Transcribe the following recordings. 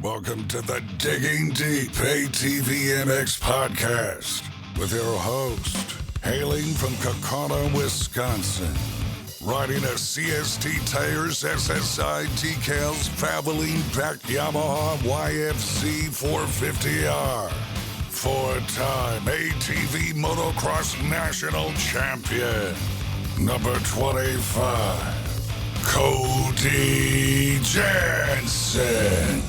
Welcome to the Digging Deep ATVMX Podcast with your host, hailing from Kokona, Wisconsin, riding a CST Tires SSI decals traveling back Yamaha YFC 450R, four-time ATV Motocross National Champion, number 25, Cody Jensen.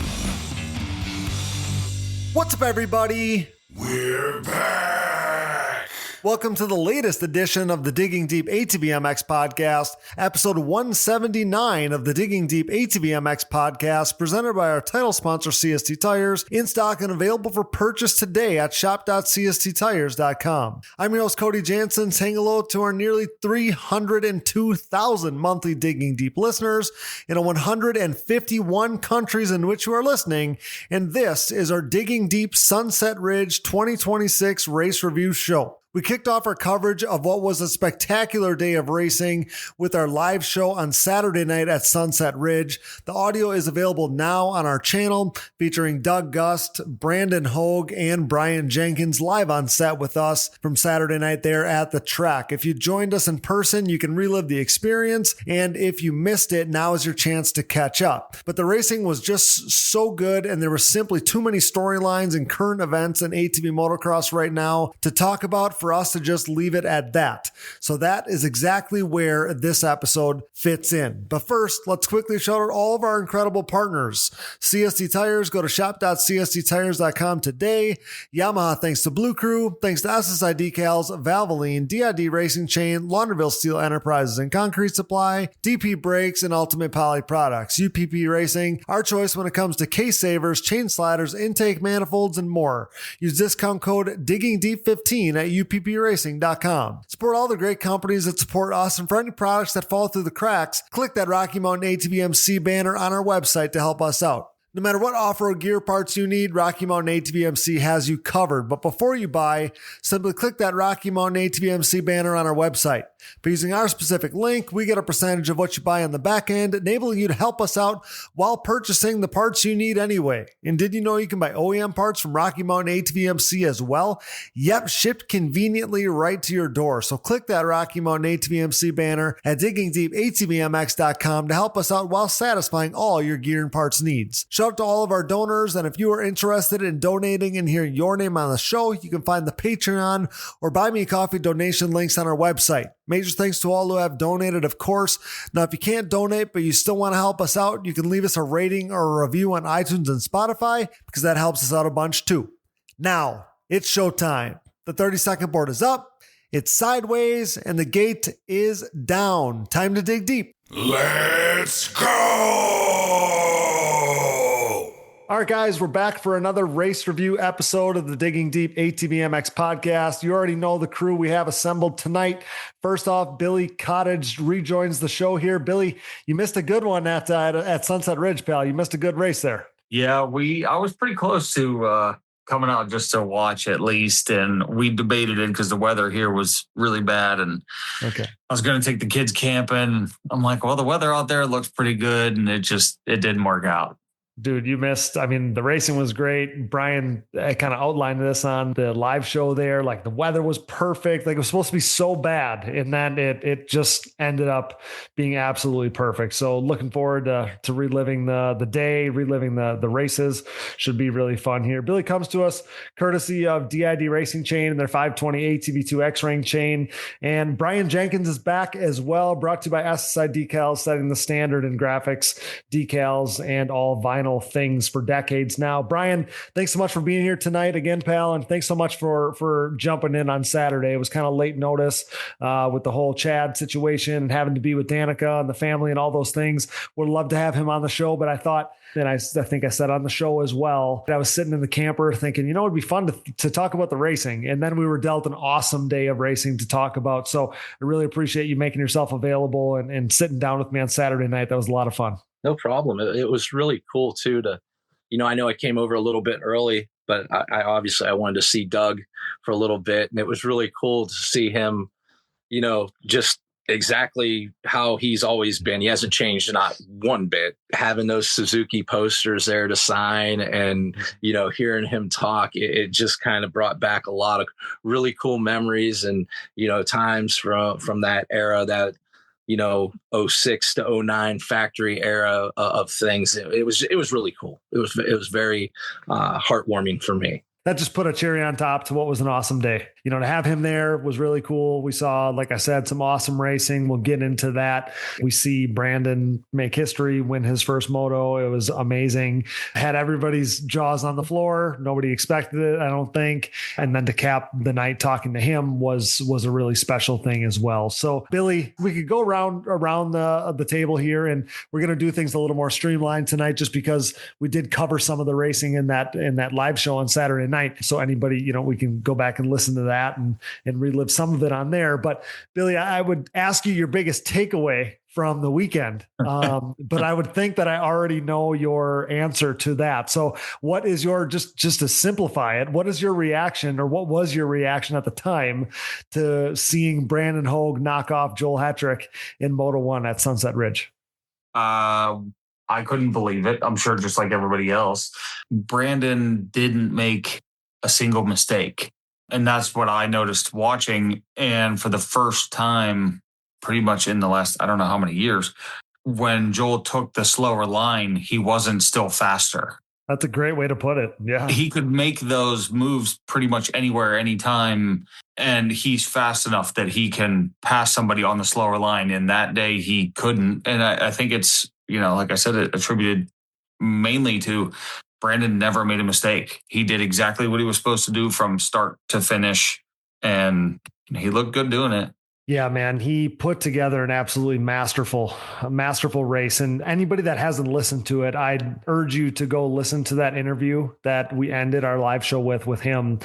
What's up, everybody? We're back. Welcome to the latest edition of the Digging Deep ATVMX Podcast, episode 179 of the Digging Deep ATVMX Podcast, presented by our title sponsor, CST Tires, in stock and available for purchase today at shop.csttires.com. I'm your host, Cody Jensen, saying hello to our nearly 302,000 monthly Digging Deep listeners in 151 countries in which you are listening, and this is our Digging Deep Sunset Ridge 2026 race review show. We kicked off our coverage of what was a spectacular day of racing with our live show on Saturday night at Sunset Ridge. The audio is available now on our channel, featuring Doug Gust, Brandon Hoag, and Brian Jenkins live on set with us from Saturday night there at the track. If you joined us in person, you can relive the experience, and if you missed it, now is your chance to catch up. But the racing was just so good, and there were simply too many storylines and current events in ATV motocross right now to talk about for us to just leave it at that. So that is exactly where this episode fits in. But first, let's quickly shout out all of our incredible partners. CST Tires, go to shop.csttires.com today. Yamaha, thanks to Blue Crew, thanks to SSI Decals, Valvoline, DID Racing Chain, Launderville Steel Enterprises and Concrete Supply, DP Brakes, and Ultimate Poly Products. UPP Racing, our choice when it comes to case savers, chain sliders, intake manifolds, and more. Use discount code DIGGINGDEEP15 at uppracing.com. Support all the great companies that support us, and for any products that fall through the cracks, click that Rocky Mountain ATVMC banner on our website to help us out. No matter what off-road gear parts you need, Rocky Mountain ATVMC has you covered. But before you buy, simply click that Rocky Mountain ATVMC banner on our website. By using our specific link, we get a percentage of what you buy on the back end, enabling you to help us out while purchasing the parts you need anyway. And did you know you can buy OEM parts from Rocky Mountain ATVMC as well? Yep, shipped conveniently right to your door. So click that Rocky Mountain ATVMC banner at diggingdeepatvmx.com to help us out while satisfying all your gear and parts needs. Shout out to all of our donors, and if you are interested in donating and hearing your name on the show, you can find the Patreon or Buy Me a Coffee donation links on our website. Major thanks to all who have donated, of course. Now, if you can't donate, but you still want to help us out, you can leave us a rating or a review on iTunes and Spotify, because that helps us out a bunch too. Now, it's showtime. The 30-second board is up, it's sideways, and the gate is down. Time to dig deep. Let's go! All right, guys, we're back for another race review episode of the Digging Deep ATVMX Podcast. You already know the crew we have assembled tonight. First off, Billy Cottage rejoins the show here. Billy, you missed a good one at Sunset Ridge, pal. You missed a good race there. Yeah, I was pretty close to coming out just to watch at least, and we debated it because the weather here was really bad, and I was going to take the kids camping. I'm like, well, the weather out there looks pretty good, and it didn't work out. Dude, you missed. I mean, the racing was great. Brian kind of outlined this on the live show there. Like, the weather was perfect. Like, it was supposed to be so bad, and then it just ended up being absolutely perfect. So looking forward to reliving the day, reliving the races. Should be really fun here. Billy comes to us courtesy of DID Racing Chain and their 520 ATV2 X-Ring chain. And Brian Jenkins is back as well, brought to you by SSI Decals, setting the standard in graphics, decals, and all vinyl things for decades now. Brian, thanks so much for being here tonight again, pal, and thanks so much for jumping in on Saturday. It was kind of late notice with the whole Chad situation and having to be with Danica and the family and all those things. Would love to have him on the show, but I thought, and I think I said on the show as well, I was sitting in the camper thinking, it'd be fun to talk about the racing. And then we were dealt an awesome day of racing to talk about. So I really appreciate you making yourself available and sitting down with me on Saturday night. That was a lot of fun. No problem. It was really cool too I know I came over a little bit early, but I obviously wanted to see Doug for a little bit, and it was really cool to see him, just exactly how he's always been. He hasn't changed not one bit. Having those Suzuki posters there to sign and, hearing him talk, it just kind of brought back a lot of really cool memories and, times from that era, that, 06 to 09 factory era of things. It was really cool. It was very heartwarming for me. That just put a cherry on top to what was an awesome day. To have him there was really cool. We saw, like I said, some awesome racing. We'll get into that. We see Brandon make history, win his first moto. It was amazing. Had everybody's jaws on the floor. Nobody expected it, I don't think. And then to cap the night talking to him was a really special thing as well. So Billy, we could go around the table here, and we're going to do things a little more streamlined tonight just because we did cover some of the racing in that live show on Saturday night. So anybody, we can go back and listen to that and relive some of it on there. But Billy, I would ask you your biggest takeaway from the weekend. But I would think that I already know your answer to that. So what is your, just to simplify it, what is your reaction, or what was your reaction at the time to seeing Brandon Hoag knock off Joel Hetrick in Moto 1 at Sunset Ridge? I couldn't believe it. I'm sure just like everybody else, Brandon didn't make a single mistake. And that's what I noticed watching. And for the first time, pretty much in the last, I don't know how many years, when Joel took the slower line, he wasn't still faster. That's a great way to put it. Yeah. He could make those moves pretty much anywhere, anytime. And he's fast enough that he can pass somebody on the slower line. And that day he couldn't. And I think it's, like I said, it attributed mainly to Brandon never made a mistake. He did exactly what he was supposed to do from start to finish. And he looked good doing it. Yeah, man, he put together an absolutely masterful race. And anybody that hasn't listened to it, I'd urge you to go listen to that interview that we ended our live show with him,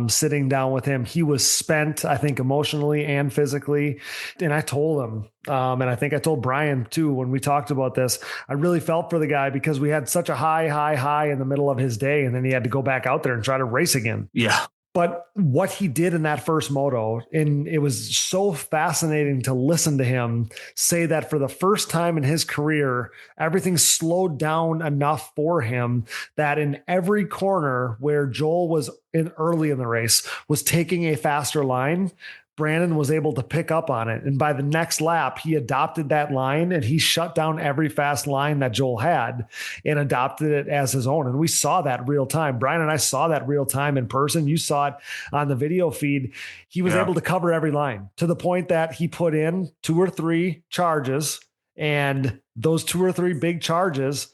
sitting down with him. He was spent, I think, emotionally and physically. And I told him, and I think I told Brian too, when we talked about this, I really felt for the guy because we had such a high in the middle of his day. And then he had to go back out there and try to race again. Yeah. But what he did in that first moto, and it was so fascinating to listen to him say that for the first time in his career, everything slowed down enough for him that in every corner where Joel was early in the race was taking a faster line, Brandon was able to pick up on it. And by the next lap, he adopted that line and he shut down every fast line that Joel had and adopted it as his own. And we saw that real time. Brian and I saw that real time in person. You saw it on the video feed. He was able to cover every line to the point that he put in 2 or 3 charges, and those 2 or 3 big charges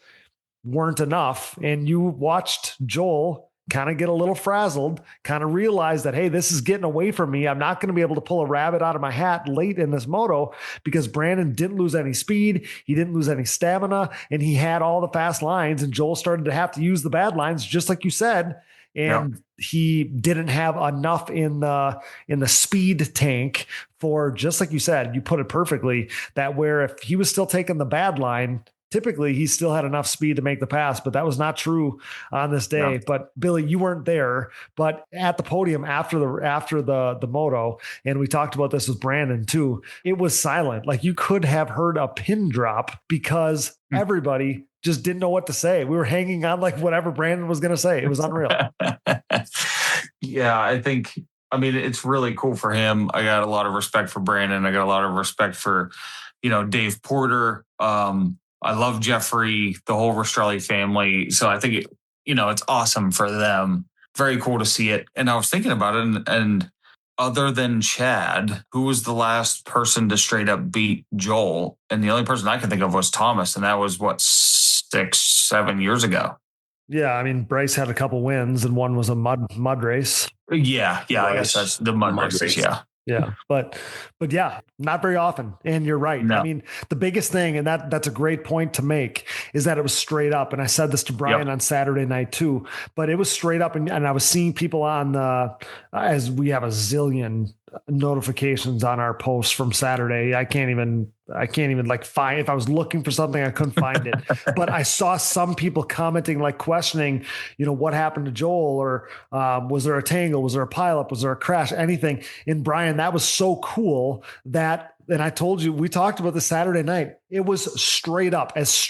weren't enough. And you watched Joel kind of get a little frazzled, kind of realize that, hey, this is getting away from me. I'm not going to be able to pull a rabbit out of my hat late in this moto because Brandon didn't lose any speed. He didn't lose any stamina, and he had all the fast lines, and Joel started to have to use the bad lines, just like you said. And he didn't have enough in the speed tank for, just like you said, you put it perfectly, that where if he was still taking the bad line, typically he still had enough speed to make the pass, but that was not true on this day. No. But Billy, you weren't there, but at the podium after the moto, and we talked about this with Brandon too, it was silent. Like you could have heard a pin drop because everybody just didn't know what to say. We were hanging on like whatever Brandon was going to say. It was unreal. Yeah, I mean, it's really cool for him. I got a lot of respect for Brandon. I got a lot of respect for, Dave Porter. I love Jeffrey, the whole Rastrelli family. So I think, it's awesome for them. Very cool to see it. And I was thinking about it, and other than Chad, who was the last person to straight up beat Joel? And the only person I can think of was Thomas. And that was 6-7 years ago. Yeah. I mean, Bryce had a couple wins and one was a mud race. Yeah. I guess that's the mud race. Yeah. Yeah. But yeah, not very often. And you're right. No. I mean, the biggest thing, and that's a great point to make, is that it was straight up. And I said this to Brian on Saturday night too, but it was straight up. And I was seeing people on as we have a zillion notifications on our posts from Saturday. I can't even like find, if I was looking for something, I couldn't find it, but I saw some people commenting, like questioning, what happened to Joel, or was there a tangle? Was there a pileup? Was there a crash? Anything. And Brian, that was so cool that And I told you, we talked about this Saturday night. It was straight up as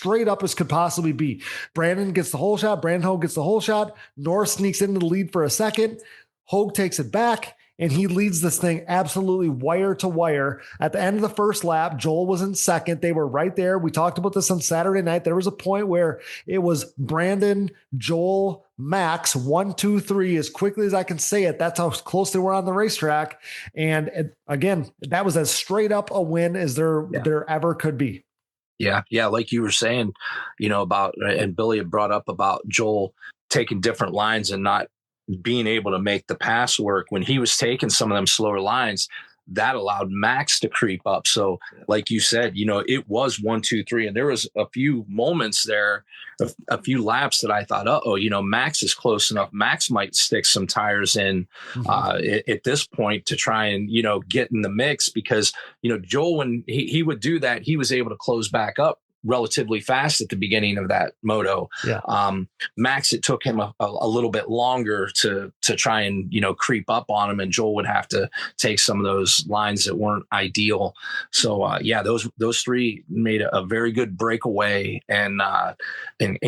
could possibly be. Brandon gets the whole shot. Brandon Hoag gets the whole shot. Norris sneaks into the lead for a second. Hoag takes it back, and he leads this thing absolutely wire to wire. At the end of the first lap, Joel was in second. They were right there. We talked about this on Saturday night. There was a point where it was Brandon, Joel, Max, 1, 2, 3, as quickly as I can say it. That's how close they were on the racetrack. And again, that was as straight up a win as there ever could be. Yeah. Yeah. Like you were saying, about, and Billy had brought up about Joel taking different lines and not being able to make the pass work. When he was taking some of them slower lines, that allowed Max to creep up. So like you said, it was 1, 2, 3. And there was a few moments there, a few laps that I thought, Max is close enough. Max might stick some tires in at this point to try and, get in the mix, because, Joel, when he would do that, he was able to close back up relatively fast at the beginning of that moto. Yeah. Max, it took him a little bit longer to try and, creep up on him, and Joel would have to take some of those lines that weren't ideal. So those three made a very good breakaway and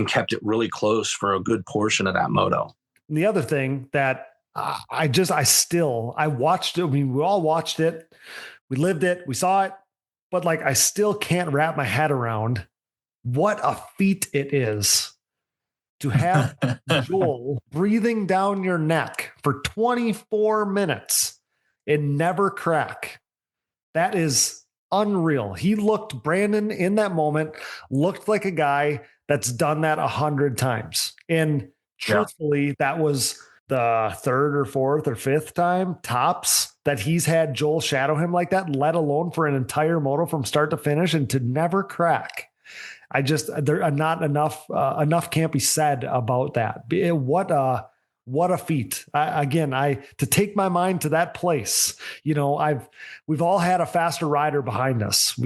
kept it really close for a good portion of that moto. And the other thing that I watched it. I mean, we all watched it. We lived it. We saw it. But I still can't wrap my head around what a feat it is to have Joel breathing down your neck for 24 minutes and never crack. That is unreal. Brandon in that moment looked like a guy that's done that 100 times. And truthfully, that was the third or fourth or fifth time tops that he's had Joel shadow him like that, let alone for an entire moto from start to finish, and to never crack. There are not enough can't be said about that. What a feat. To take my mind to that place, we've all had a faster rider behind us,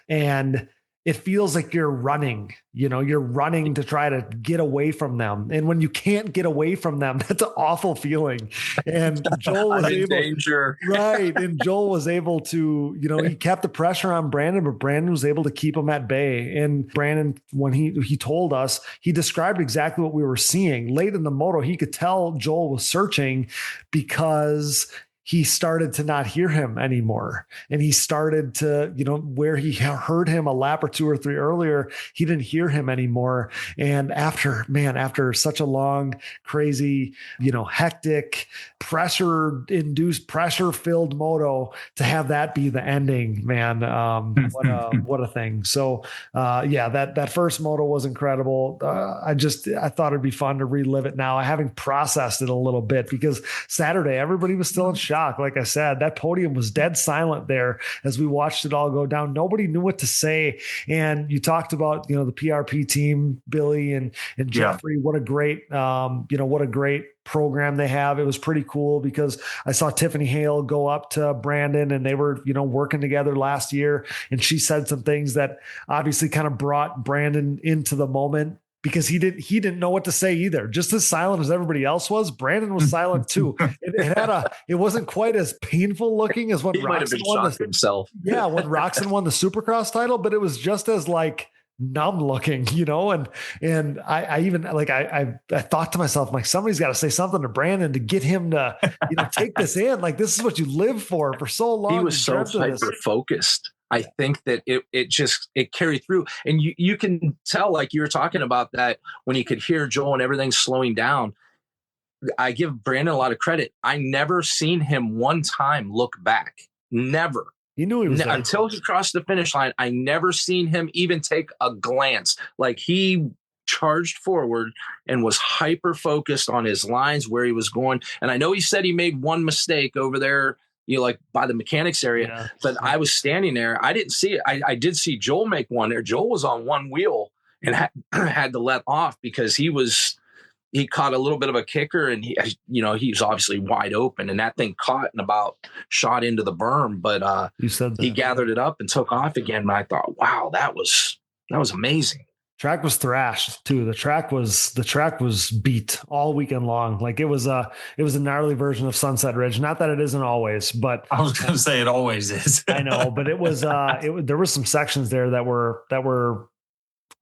and it feels like you're running to try to get away from them. And when you can't get away from them, that's an awful feeling. And Joel was And Joel was able to, he kept the pressure on Brandon, but Brandon was able to keep him at bay. And Brandon, when he told us, he described exactly what we were seeing late in the moto. He could tell Joel was searching because he started to not hear him anymore. And he started to, where he heard him a lap or 2 or 3 earlier, he didn't hear him anymore. And after such a long, crazy, hectic, pressure-induced, pressure-filled moto, to have that be the ending, man, what a thing. So, that first moto was incredible. I thought it'd be fun to relive it now, having processed it a little bit, because Saturday, everybody was still in shock. Like I said, that podium was dead silent there as we watched it all go down. Nobody knew what to say. And you talked about, the PRP team, Billy and Jeffrey. What a great, program they have. It was pretty cool because I saw Tiffany Hale go up to Brandon, and they were, working together last year. And she said some things that obviously kind of brought Brandon into the moment, because he didn't know what to say either. Just as silent as everybody else was, Brandon was silent too. It wasn't quite as painful looking as when Roxon won himself. Yeah, when Roxon won the Supercross title, but it was just as numb looking, and I even I thought to myself, somebody's got to say something to Brandon to get him to take this in. This is what you live for so long. He was so hyper focused. I think that it carried through, and you can tell, like you were talking about, that when you could hear Joel and everything slowing down. I give Brandon a lot of credit. I never seen him one time look back. Never. He knew he was there. Until he crossed the finish line. I never seen him even take a glance. He charged forward and was hyper focused on his lines, where he was going. And I know he said he made one mistake over there, by the mechanics area, but I was standing there. I didn't see it. I did see Joel make one there. Joel was on one wheel and had to let off because he caught a little bit of a kicker, and he was obviously wide open, and that thing caught and about shot into the berm. But you said that. He gathered it up and took off again. And I thought, wow, that was amazing. Track was thrashed too. The track was beat all weekend long. Like it was a gnarly version of Sunset Ridge. Not that it isn't always, but I was going to say it always is. I know, but it was there were some sections there that were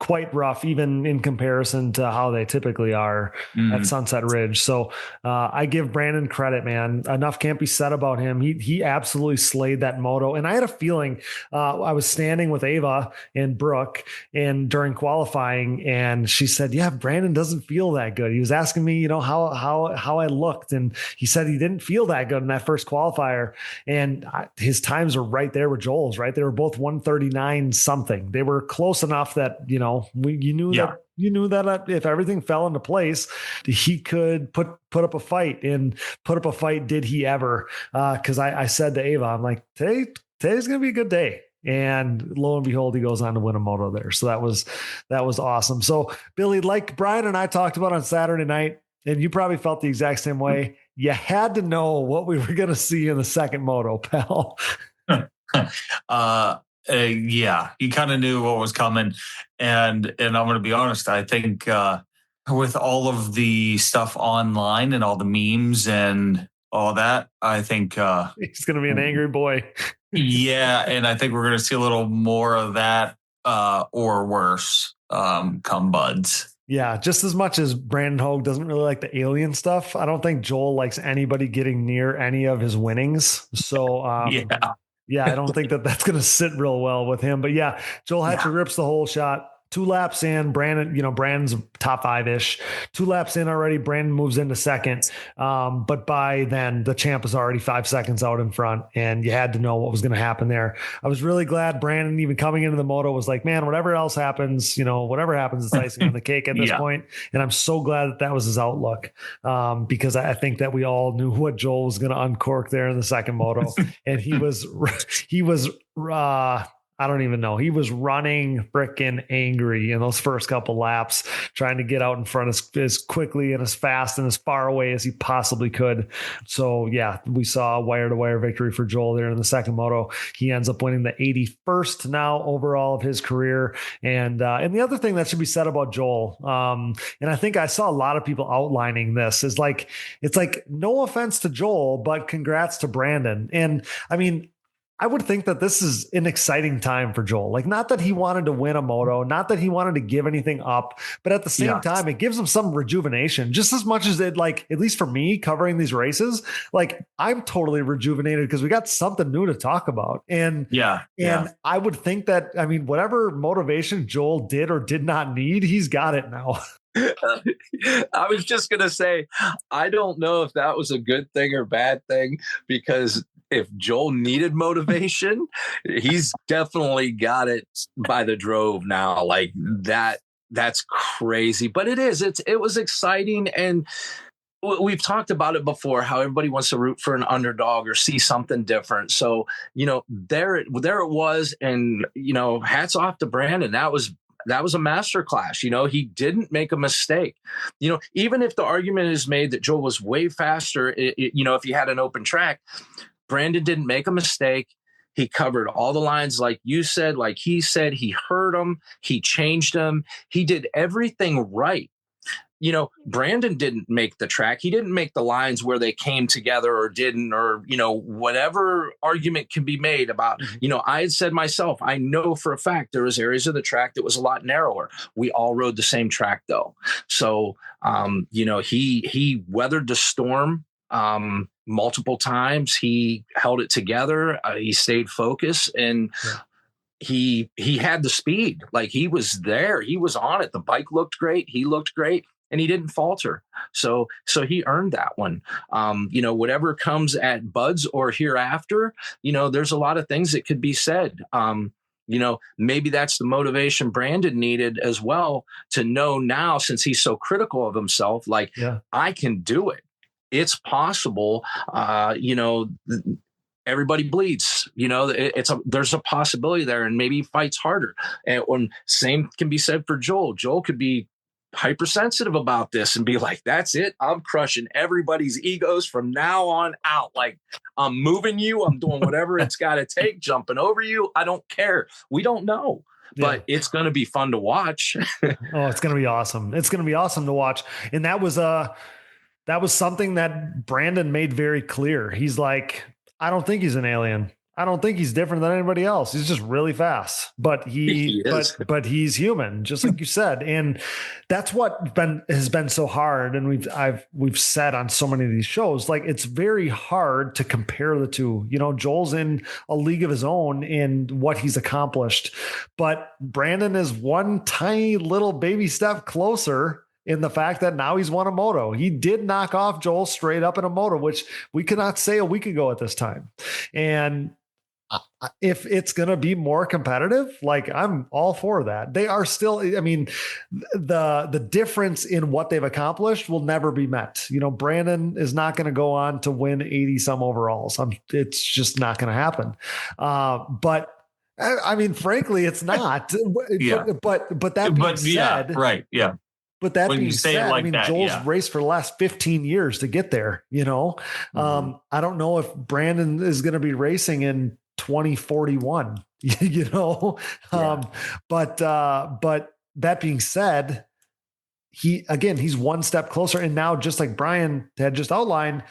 quite rough, even in comparison to how they typically are at Sunset Ridge. So I give Brandon credit, man. Enough can't be said about him. He absolutely slayed that moto. And I had a feeling I was standing with Ava and Brooke and during qualifying, and she said, yeah, Brandon doesn't feel that good. He was asking me, how I looked. And he said he didn't feel that good in that first qualifier. And his times are right there with Joel's, right? They were both 139 something. They were close enough that, you knew that if everything fell into place, he could put up a fight, and put up a fight. Did he ever? Cause I said to Ava, I'm like, today's going to be a good day. And lo and behold, he goes on to win a moto there. So that was awesome. So Billy, like Brian and I talked about on Saturday night, and you probably felt the exact same way. You had to know what we were going to see in the second moto, pal. Yeah, you kind of knew what was coming. And I'm going to be honest, I think with all of the stuff online and all the memes and all that, I think he's going to be an angry boy. Yeah, and I think we're going to see a little more of that or worse come buds. Yeah, just as much as Brandon Hoag doesn't really like the alien stuff, I don't think Joel likes anybody getting near any of his winnings. So yeah, I don't think that's going to sit real well with him. But yeah, Joel Hatcher rips the whole shot. 2 laps in, Brandon's top 5-ish. 2 laps in already, Brandon moves into second. But by then, the champ is already 5 seconds out in front, and you had to know what was going to happen there. I was really glad Brandon, even coming into the moto, was like, man, whatever else happens, whatever happens, it's icing on the cake at this point. And I'm so glad that was his outlook, because I think that we all knew what Joel was going to uncork there in the second moto. And he was I don't even know. He was running freaking angry in those first couple laps, trying to get out in front as quickly and as fast and as far away as he possibly could. So yeah, we saw a wire-to-wire victory for Joel there in the second moto. He ends up winning the 81st now overall of his career. And the other thing that should be said about Joel, and I think I saw a lot of people outlining this, is like, it's like, no offense to Joel, but congrats to Brandon. And I mean, I would think that this is an exciting time for Joel. Like, not that he wanted to win a moto, not that he wanted to give anything up, but at the same time, it gives him some rejuvenation, just as much as it, like, at least for me covering these races, like, I'm totally rejuvenated because we got something new to talk about. And I would think that, I mean, whatever motivation Joel did or did not need, he's got it now. I was just going to say, I don't know if that was a good thing or bad thing, because if Joel needed motivation, he's definitely got it by the drove now. Like that's crazy, but it was exciting. And we've talked about it before, how everybody wants to root for an underdog or see something different. So, there it was. And, hats off to Brandon. That was a masterclass. He didn't make a mistake. Even if the argument is made that Joel was way faster, if he had an open track, Brandon didn't make a mistake. He covered all the lines, like you said, like he said. He heard them. He changed them. He did everything right. Brandon didn't make the track. He didn't make the lines where they came together or didn't, or, whatever argument can be made about, I had said myself, I know for a fact there was areas of the track that was a lot narrower. We all rode the same track though. So, he weathered the storm multiple times. He held it together. He stayed focused, and he had the speed. Like, he was there. He was on it. The bike looked great. He looked great, and he didn't falter. So he earned that one. Whatever comes at buds or hereafter, there's a lot of things that could be said. Maybe that's the motivation Brandon needed as well, to know now, since he's so critical of himself, like, I can do it. It's possible. Everybody bleeds, there's a possibility there, and maybe he fights harder. And same can be said for Joel. Joel could be hypersensitive about this and be like, that's it. I'm crushing everybody's egos from now on out. Like, I'm moving you. I'm doing whatever it's got to take, jumping over you. I don't care. We don't know. but it's going to be fun to watch. Oh, it's going to be awesome. It's going to be awesome to watch. And that was something that Brandon made very clear. He's like, I don't think he's an alien. I don't think he's different than anybody else. He's just really fast, but but he's human, just like you said. And that's what has been so hard. And we've said on so many of these shows, like, it's very hard to compare the two. You know, Joel's in a league of his own in what he's accomplished, but Brandon is one tiny little baby step closer in the fact that now he's won a moto. He did knock off Joel straight up in a moto, which we could not say a week ago at this time. And if it's going to be more competitive, like, I'm all for that. They are still, I mean, the difference in what they've accomplished will never be met. You know, Brandon is not going to go on to win 80 some overalls. It's just not going to happen. But I mean, frankly, it's not. Yeah. But that being said, yeah, right. Yeah. But that when being said, like I mean, that, Joel's raced for the last 15 years to get there, you know. I don't know if Brandon is going to be racing in 2041, you know. But that being said, he's one step closer. And now, just like Brian had just outlined,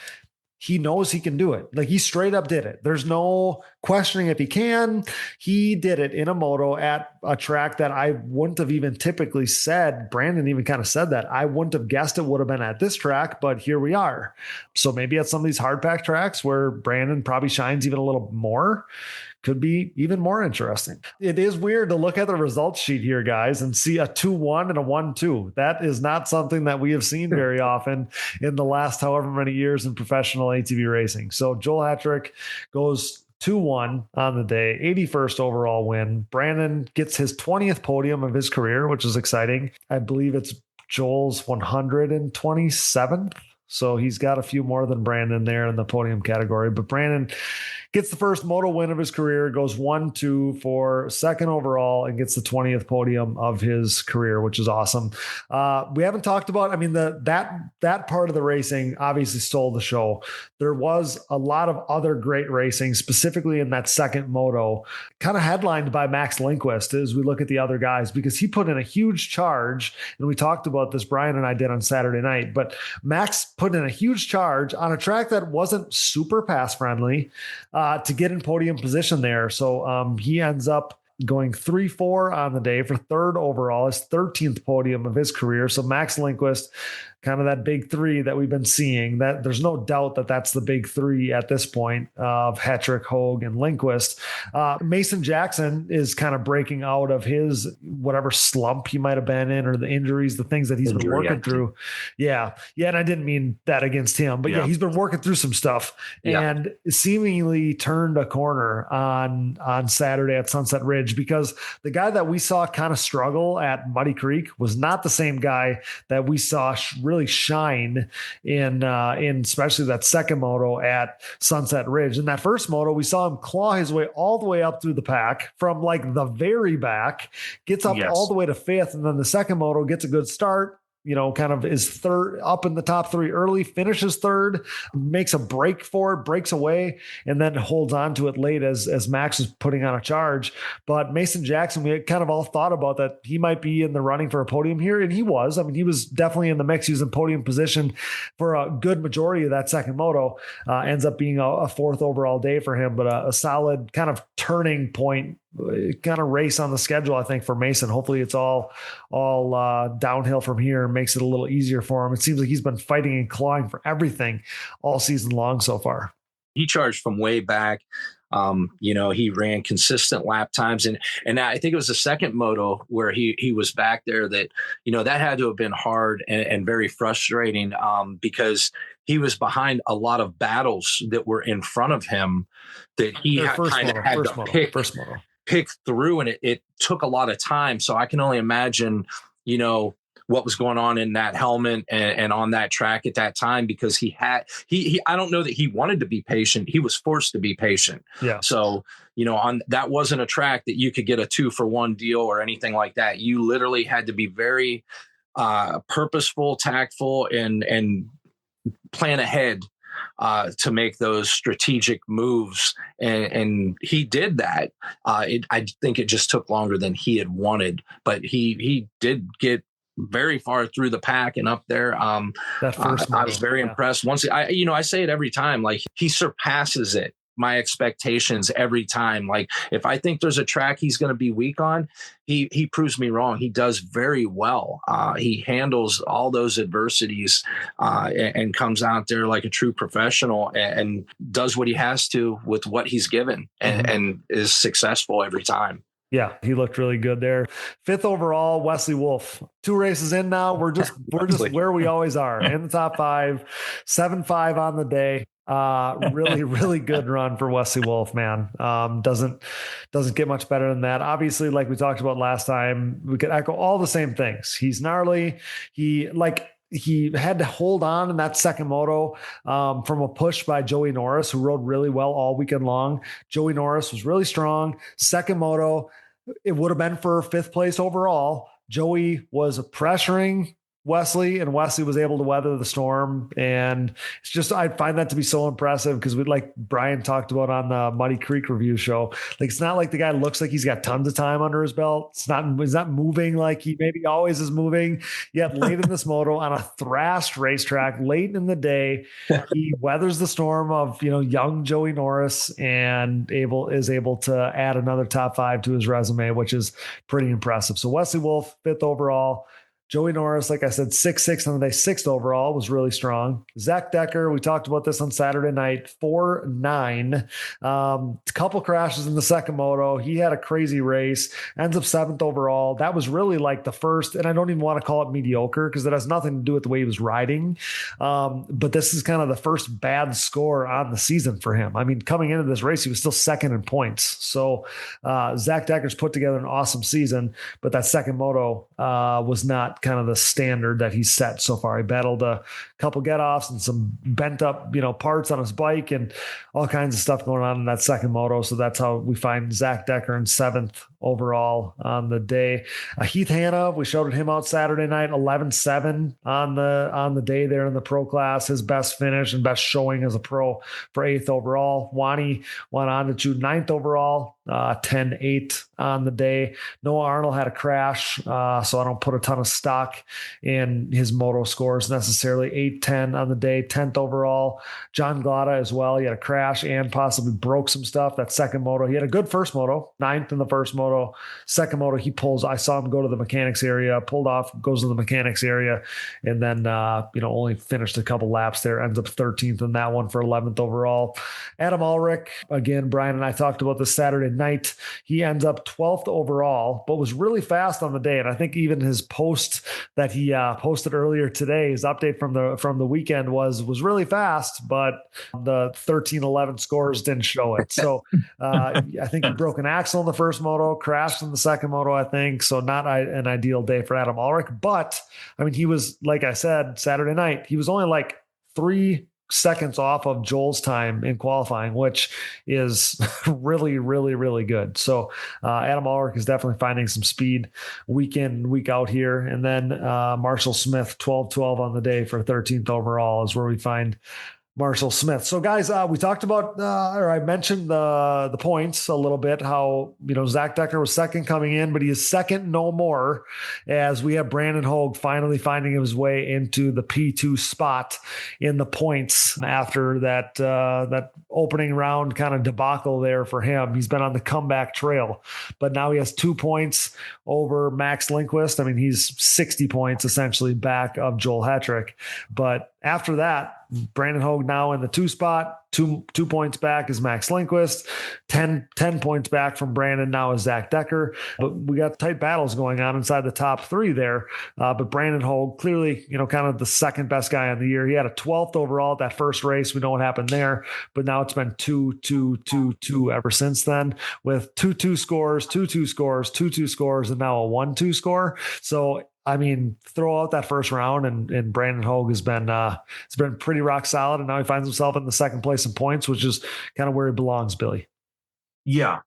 he knows he can do it. Like, he straight up did it. There's no questioning if he can. He did it in a moto at a track that I wouldn't have even typically said. Brandon even kind of said that. I wouldn't have guessed it would have been at this track, but here we are. So maybe at some of these hard pack tracks where Brandon probably shines even a little more, could be even more interesting. It is weird to look at the results sheet here, guys, and see a 2-1 and a 1-2. That is not something that we have seen very often in the last however many years in professional ATV racing. So Joel Hetrick goes 2-1 on the day, 81st overall win. Brandon gets his 20th podium of his career, which is exciting. I believe it's Joel's 127th. So he's got a few more than Brandon there in the podium category. But Brandon gets the first moto win of his career, goes 1-2 for second overall, and gets the 20th podium of his career, which is awesome. We haven't talked about, I mean, that part of the racing obviously stole the show. There was a lot of other great racing, specifically in that second moto, kind of headlined by Max Lindquist as we look at the other guys, because he put in a huge charge. And we talked about this, Brian and I did on Saturday night, but Max put in a huge charge on a track that wasn't super pass friendly, to get in podium position there. So he ends up going 3-4 on the day for third overall, his 13th podium of his career. So Max Lindquist, kind of that big three that we've been seeing, that there's no doubt that that's the big three at this point of Hetrick, Hoag, and Lindquist. Mason Jackson is kind of breaking out of his whatever slump he might have been in, or the injuries, the things that he's been working through. Yeah. And I didn't mean that against him, but he's been working through some stuff and seemingly turned a corner on Saturday at Sunset Ridge, because the guy that we saw kind of struggle at Muddy Creek was not the same guy that we saw really shine in especially that second moto at Sunset Ridge. In that first moto, we saw him claw his way all the way up through the pack from like the very back, gets up all the way to fifth. And then the second moto gets a good start, you know, kind of is third up in the top three early, finishes third, makes a break for it, breaks away, and then holds on to it late as Max is putting on a charge. But Mason Jackson, we had kind of all thought about that he might be in the running for a podium here. And he was. I mean, he was definitely in the mix. He was in podium position for a good majority of that second moto. Ends up being a fourth overall day for him, but a solid kind of turning point kind of race on the schedule, I think, for Mason. Hopefully it's all downhill from here and makes it a little easier for him. It seems like he's been fighting and clawing for everything all season long so far. He charged from way back. He ran consistent lap times, and I think it was the second moto where he was back there that, that had to have been hard and very frustrating, because he was behind a lot of battles that were in front of him that he kind of had to pick through, and it took a lot of time. So I can only imagine, what was going on in that helmet and on that track at that time, because he I don't know that he wanted to be patient. He was forced to be patient. Yeah. So, that wasn't a track that you could get a 2-for-1 deal or anything like that. You literally had to be very purposeful, tactful, and plan ahead to make those strategic moves. And he did that. I think it just took longer than he had wanted, but he did get very far through the pack and up there. That first I was very impressed. Once I say it every time, like he surpasses my expectations every time. Like if I think there's a track he's going to be weak on, he proves me wrong. He does very well. He handles all those adversities and comes out there like a true professional and does what he has to with what he's given and is successful every time. Yeah, he looked really good there. 5th overall, Wesley Wolf. 2 races in now. We're just where we always are, in the top 5, 7.5 on the day. Really, really good run for Wesley Wolf, man. Doesn't get much better than that. Obviously, like we talked about last time, we could echo all the same things. He's gnarly. He had to hold on in that second moto from a push by Joey Norris, who rode really well all weekend long. Joey Norris was really strong. Second moto, it would have been for 5th place overall. Joey was pressuring Wesley, and Wesley was able to weather the storm. And it's just, I find that to be so impressive because we, like Brian talked about on the Muddy Creek review show, like it's not like the guy looks like he's got tons of time under his belt. He's not moving like he maybe always is moving. Yet late in this moto on a thrashed racetrack, late in the day, he weathers the storm of, young Joey Norris and is able to add another top 5 to his resume, which is pretty impressive. So Wesley Wolf, 5th overall. Joey Norris, like I said, 6'6" on the day, 6th overall, was really strong. Zach Decker, we talked about this on Saturday night, 4.9. A couple crashes in the second moto. He had a crazy race, ends up 7th overall. That was really like the first, and I don't even want to call it mediocre because that has nothing to do with the way he was riding. But this is kind of the first bad score on the season for him. I mean, coming into this race, he was still 2nd in points. So Zach Decker's put together an awesome season, but that second moto was not kind of the standard that he's set so far. He battled a couple get-offs and some bent up, parts on his bike and all kinds of stuff going on in that second moto. So that's how we find Zach Decker in 7th overall on the day. Heath Hanna, we showed him out Saturday night, 11.7 on the day there in the pro class. His best finish and best showing as a pro for 8th overall. Wani went on to shoot 9th overall, 10.8 on the day. Noah Arnold had a crash, so I don't put a ton of stock in his moto scores necessarily. 8.10 on the day, 10th overall. John Glada as well. He had a crash and possibly broke some stuff. That second moto, he had a good first moto, 9th in the first moto. Second moto, he pulls. I saw him go to the mechanics area, pulled off, goes to the mechanics area, and then only finished a couple laps there. Ends up 13th in that one for 11th overall. Adam Ulrich, again, Brian and I talked about this Saturday night. He ends up 12th overall, but was really fast on the day. And I think even his post that he posted earlier today, his update from the weekend was really fast, but the 13-11 scores didn't show it. So I think he broke an axle in the first moto, crashed in the second moto, I think. So not an ideal day for Adam Ulrich. But I mean, he was, like I said, Saturday night, he was only like 3 seconds off of Joel's time in qualifying, which is really, really, really good. So Adam Ulrich is definitely finding some speed week in, week out here. And then Marshall Smith, 12-12 on the day for 13th overall is where we find Marshall Smith. So guys, we talked about, or I mentioned the points a little bit, how, Zach Decker was second coming in, but he is second no more, as we have Brandon Hoag finally finding his way into the P2 spot in the points after that opening round kind of debacle there for him. He's been on the comeback trail, but now he has 2 points over Max Lindquist. I mean, he's 60 points essentially back of Joel Hetrick, but after that, Brandon Hoag now in the 2 spot, two points back is Max Lindquist, 10 points back from Brandon now is Zach Decker. But we got tight battles going on inside the top 3 there. But Brandon Hoag, clearly, kind of the second best guy on the year. He had a 12th overall at that first race. We know what happened there, but now it's been 2 ever since then, with 2-2 scores, 2-2 scores, 2-2 scores, and now a 1-2 score. So I mean, throw out that first round, and Brandon Hoag has been it's been pretty rock solid, and now he finds himself in the second place in points, which is kind of where he belongs, Billy. Yeah,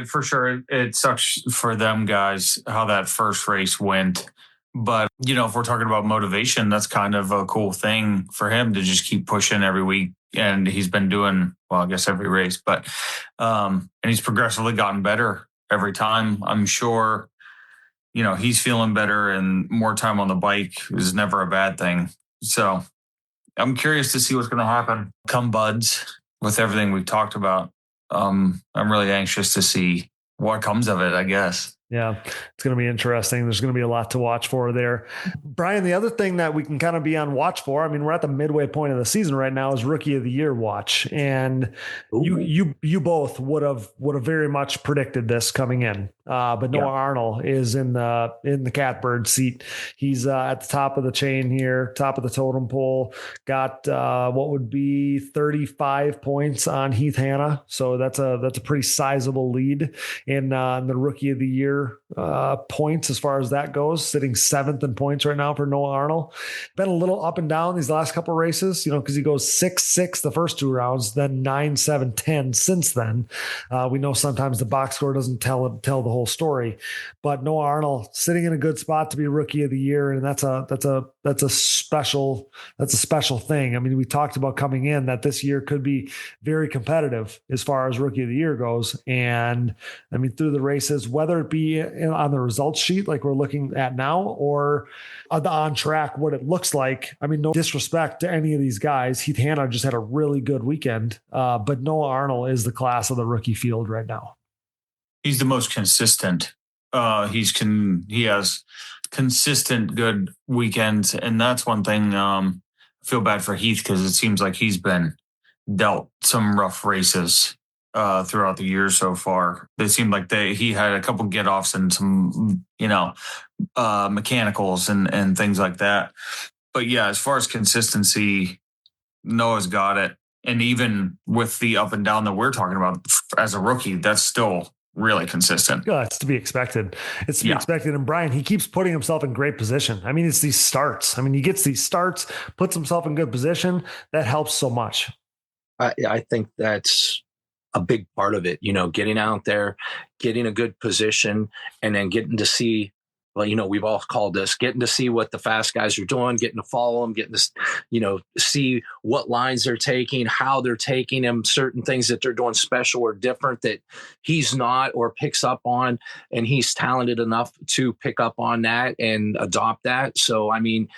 for sure. It sucks for them guys how that first race went, but if we're talking about motivation, that's kind of a cool thing for him to just keep pushing every week. and he's been doing, well, I guess every race, but, and he's progressively gotten better every time. I'm sure, he's feeling better, and more time on the bike is never a bad thing. So I'm curious to see what's going to happen come buds with everything we've talked about. I'm really anxious to see what comes of it, I guess. Yeah, it's going to be interesting. There's going to be a lot to watch for there. Brian, the other thing that we can kind of be on watch for, I mean, we're at the midway point of the season right now, is Rookie of the Year watch. And you both would have very much predicted this coming in. But Noah Arnold is in the catbird seat. He's at the top of the chain here, top of the totem pole, got what would be 35 points on Heath Hanna. So that's a pretty sizable lead in the Rookie of the Year points as far as that goes, sitting 7th in points right now for Noah Arnold. Been a little up and down these last couple of races, because he goes 6-6 the first 2 rounds, then 9-7-10 since then. We know sometimes the box score doesn't tell the whole story, but Noah Arnold sitting in a good spot to be Rookie of the Year, and that's a special thing. I mean, we talked about coming in that this year could be very competitive as far as Rookie of the Year goes, and I mean, through the races, whether it be on the results sheet like we're looking at now, or on track, what it looks like. I mean, no disrespect to any of these guys. Heath Hanna just had a really good weekend, but Noah Arnold is the class of the rookie field right now. He's the most consistent. He has consistent good weekends, and that's one thing. I feel bad for Heath because it seems like he's been dealt some rough races throughout the year so far. They seemed like he had a couple get offs and some, mechanicals and things like that. But yeah, as far as consistency, Noah's got it. And even with the up and down that we're talking about as a rookie, that's still really consistent. Yeah, it's to be expected. It's to be expected. And Brian, he keeps putting himself in great position. I mean, it's these starts. I mean, he gets these starts, puts himself in good position. That helps so much. I think that's a big part of it, getting out there, getting a good position, and then getting to see, we've all called this, getting to see what the fast guys are doing, getting to follow them, getting to, see what lines they're taking, how they're taking them, certain things that they're doing special or different that he's not or picks up on, and he's talented enough to pick up on that and adopt that. So, I mean,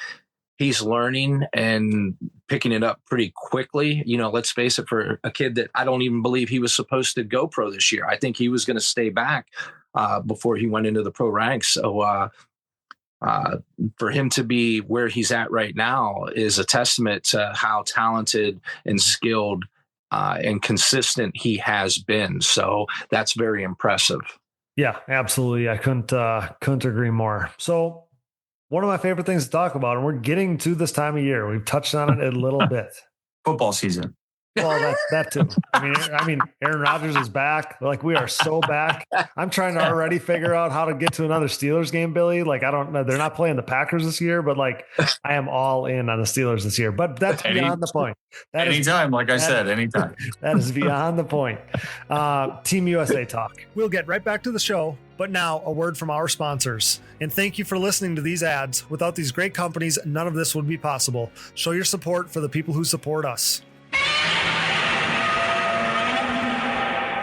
he's learning and picking it up pretty quickly. Let's face it, for a kid that I don't even believe he was supposed to go pro this year. I think he was going to stay back before he went into the pro ranks. So for him to be where he's at right now is a testament to how talented and skilled and consistent he has been. So that's very impressive. Yeah, absolutely. I couldn't agree more. So one of my favorite things to talk about, and we're getting to this time of year. We've touched on it a little bit. Football season. Well, that too. I mean, Aaron Rodgers is back. Like, we are so back. I'm trying to already figure out how to get to another Steelers game, Billy. Like, I don't know. They're not playing the Packers this year, but like, I am all in on the Steelers this year. But that's beyond the point. Anytime. That is beyond the point. Team USA talk. We'll get right back to the show. But now, a word from our sponsors. And thank you for listening to these ads. Without these great companies, none of this would be possible. Show your support for the people who support us.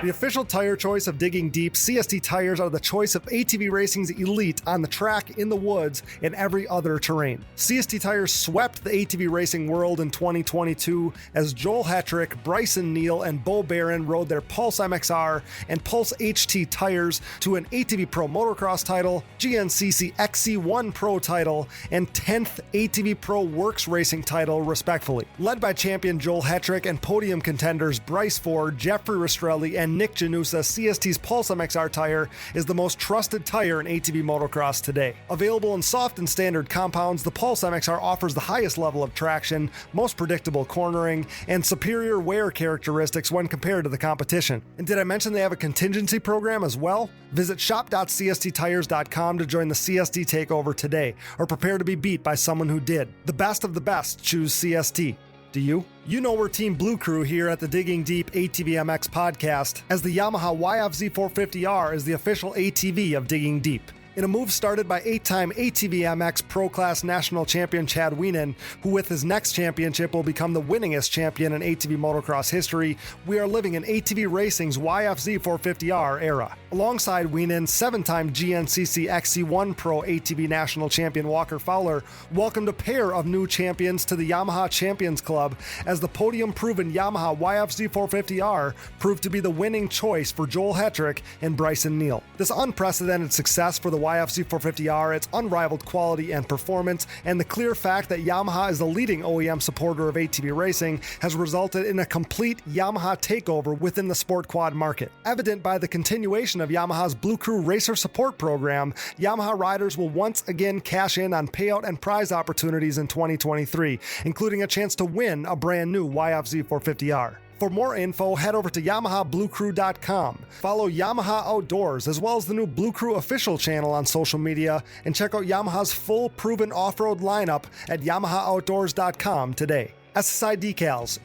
The official tire choice of Digging Deep, CST tires are the choice of ATV racing's elite on the track, in the woods, and every other terrain. CST tires swept the ATV racing world in 2022 as Joel Hetrick, Bryson Neal, and Bo Barron rode their Pulse MXR and Pulse HT tires to an ATV Pro Motocross title, GNCC XC1 Pro title, and 10th ATV Pro Works Racing title, respectively. Led by champion Joel Hetrick and podium contenders Bryce Ford, Jeffrey Rastrelli, and Nick Janusa, CST's Pulse MXR tire is the most trusted tire in ATV motocross today. Available in soft and standard compounds, the Pulse MXR offers the highest level of traction, most predictable cornering, and superior wear characteristics when compared to the competition. And did I mention they have a contingency program as well? Visit shop.csttires.com to join the CST takeover today, or prepare to be beat by someone who did. The best of the best choose CST. Do you? You know we're Team Blue Crew here at the Digging Deep ATVMX Podcast, as the Yamaha YFZ450R is the official ATV of Digging Deep. In a move started by 8-time ATVMX Pro Class National Champion Chad Wienen, who with his next championship will become the winningest champion in ATV motocross history, we are living in ATV Racing's YFZ 450R era. Alongside Wienen, 7-time GNCC XC1 Pro ATV National Champion Walker Fowler welcomed a pair of new champions to the Yamaha Champions Club as the podium-proven Yamaha YFZ 450R proved to be the winning choice for Joel Hetrick and Bryson Neal. This unprecedented success for the YFZ 450R, its unrivaled quality and performance, and the clear fact that Yamaha is the leading OEM supporter of ATV racing has resulted in a complete Yamaha takeover within the sport quad market. Evident by the continuation of Yamaha's Blue Crew Racer Support Program, Yamaha riders will once again cash in on payout and prize opportunities in 2023, including a chance to win a brand new YFZ 450R. For more info, head over to YamahaBlueCrew.com. Follow Yamaha Outdoors as well as the new Blue Crew official channel on social media, and check out Yamaha's full proven off-road lineup at YamahaOutdoors.com today. SSI Decals,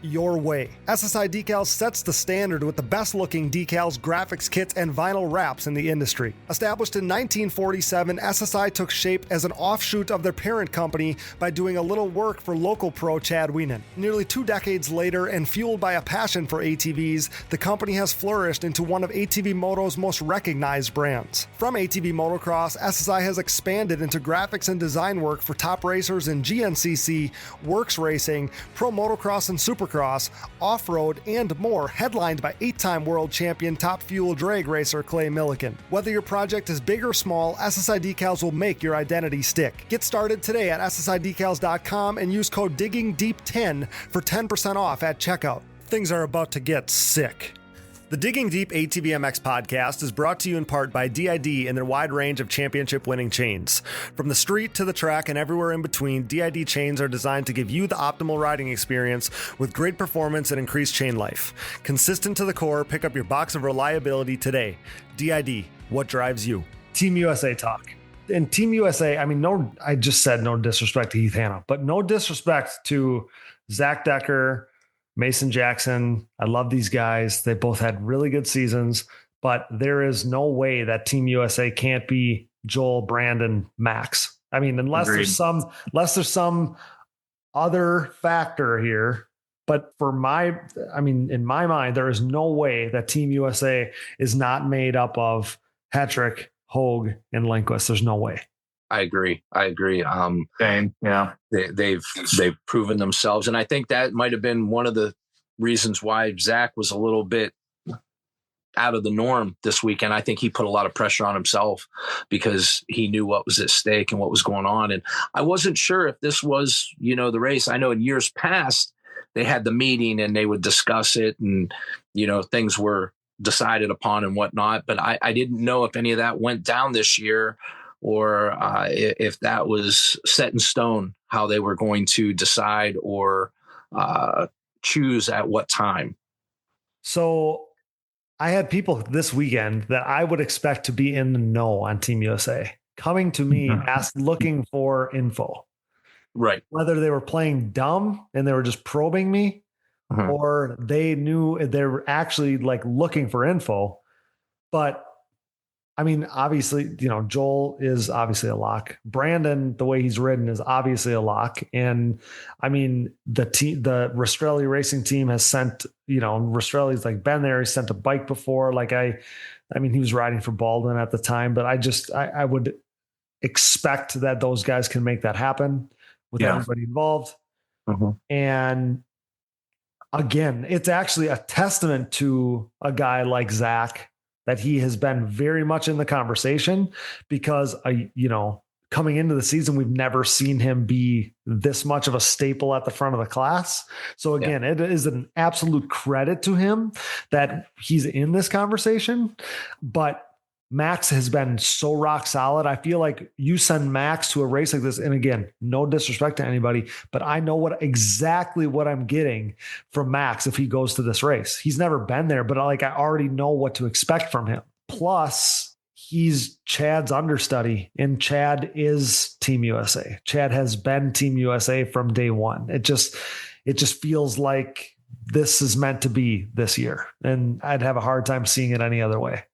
your way. SSI Decals sets the standard with the best-looking decals, graphics kits, and vinyl wraps in the industry. Established in 1947, SSI took shape as an offshoot of their parent company by doing a little work for local pro Chad Wienen. Nearly 2 decades later, and fueled by a passion for ATVs, the company has flourished into one of ATV Moto's most recognized brands. From ATV Motocross, SSI has expanded into graphics and design work for top racers in GNCC, Works Racing, Pro Motocross and Supercross, Off-Road, and more, headlined by 8-time world champion Top Fuel drag racer Clay Milliken. Whether your project is big or small, SSI Decals will make your identity stick. Get started today at SSIDecals.com and use code DIGGINGDEEP10 for 10% off at checkout. Things are about to get sick. The Digging Deep ATVMX Podcast is brought to you in part by DID and their wide range of championship-winning chains. From the street to the track and everywhere in between, DID chains are designed to give you the optimal riding experience with great performance and increased chain life. Consistent to the core, pick up your box of reliability today. DID, what drives you? Team USA talk. And Team USA, I just said no disrespect to Heath Hanna, but no disrespect to Zach Decker, Mason Jackson. I love these guys. They both had really good seasons, but there is no way that Team USA can't be Joel, Brandon, Max. Unless Agreed. there's some other factor here. But in my mind, there is no way that Team USA is not made up of Hetrick, Hoag, and Lindquist. There's no way. I agree. Same. Yeah. They've proven themselves. And I think that might have been one of the reasons why Zach was a little bit out of the norm this weekend. I think he put a lot of pressure on himself because he knew what was at stake and what was going on. And I wasn't sure if this was, the race. I know in years past, they had the meeting and they would discuss it and, things were decided upon and whatnot. But I didn't know if any of that went down this year, or if that was set in stone, how they were going to decide or choose at what time. So I had people this weekend that I would expect to be in the know on Team USA coming to me, looking for info. Right. Whether they were playing dumb and they were just probing me, or they knew they were actually looking for info. But obviously, Joel is obviously a lock. Brandon, the way he's ridden, is obviously a lock. And the Rastrelli racing team has sent, Rastrelli's been there. He sent a bike before. He was riding for Baldwin at the time, but I would expect that those guys can make that happen with everybody involved. And again, it's actually a testament to a guy like Zach that he has been very much in the conversation, because, coming into the season, we've never seen him be this much of a staple at the front of the class. So again, it is an absolute credit to him that he's in this conversation. But Max has been so rock solid. I feel like you send Max to a race like this, and again, no disrespect to anybody, but I know exactly what I'm getting from Max if he goes to this race. He's never been there, but I already know what to expect from him. Plus, he's Chad's understudy, and Chad is Team USA. Chad has been Team USA from day one. It just feels like this is meant to be this year, and I'd have a hard time seeing it any other way.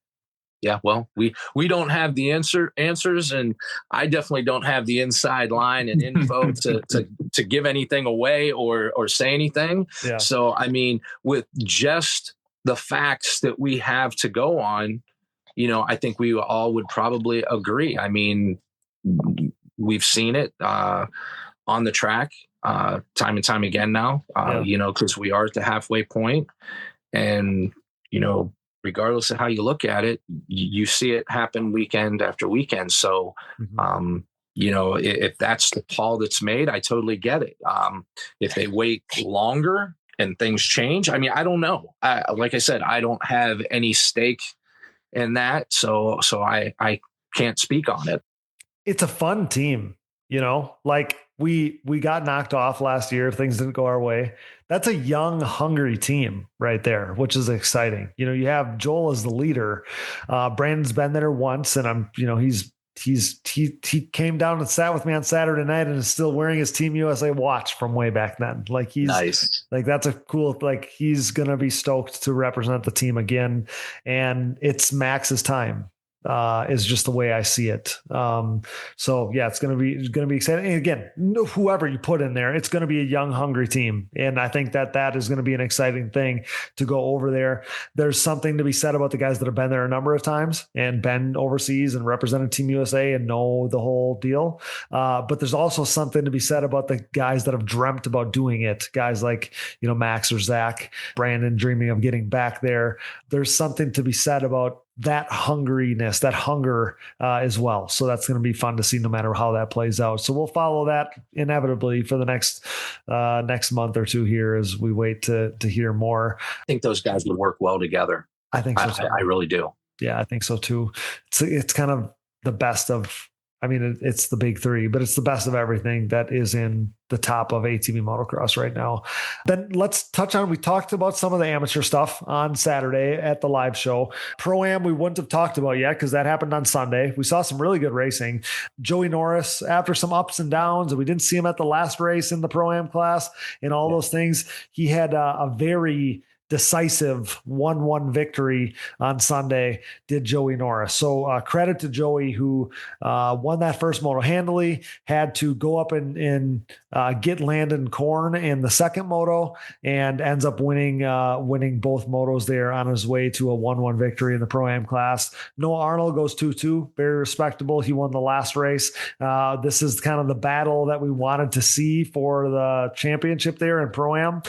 Yeah, well, we don't have the answers, and I definitely don't have the inside line and info to give anything away or say anything. Yeah. So, I mean, with just the facts that we have to go on, I think we all would probably agree. I mean, we've seen it on the track time and time again now, because we are at the halfway point, and regardless of how you look at it, you see it happen weekend after weekend. So, if that's the call that's made, I totally get it. If they wait longer and things change, I mean, I don't know. Like I said, I don't have any stake in that. So I can't speak on it. It's a fun team, like we got knocked off last year. Things didn't go our way. That's a young, hungry team right there, which is exciting. You have Joel as the leader. Brandon's been there once, and he came down and sat with me on Saturday night and is still wearing his Team USA watch from way back then. Like he's nice. Like that's a cool, like he's going to be stoked to represent the team again. And it's Max's time. Is just the way I see it. So yeah, it's going to be exciting. And again, whoever you put in there, it's going to be a young, hungry team. And I think that is going to be an exciting thing to go over there. There's something to be said about the guys that have been there a number of times and been overseas and represented Team USA and know the whole deal. But there's also something to be said about the guys that have dreamt about doing it. Guys like, Max or Zach, Brandon dreaming of getting back there. There's something to be said about that hungriness, that hunger as well. So that's going to be fun to see no matter how that plays out. So we'll follow that inevitably for the next month or two here as we wait to hear more. I think those guys would work well together. I think so too. I really do. Yeah, I think so too. It's kind of the best of, it's the big three, but it's the best of everything that is in the top of ATV motocross right now. Then let's touch on, we talked about some of the amateur stuff on Saturday at the live show. Pro-Am, we wouldn't have talked about yet because that happened on Sunday. We saw some really good racing. Joey Norris, after some ups and downs, and we didn't see him at the last race in the Pro-Am class and all those things, he had a very decisive 1-1 victory on Sunday, did Joey Norris. So credit to Joey, who won that first moto handily, had to go up and get Landon Korn in the second moto, and ends up winning both motos there on his way to a 1-1 victory in the Pro-Am class. Noah Arnold goes 2-2, very respectable. He won the last race. This is kind of the battle that we wanted to see for the championship there in Pro-Am.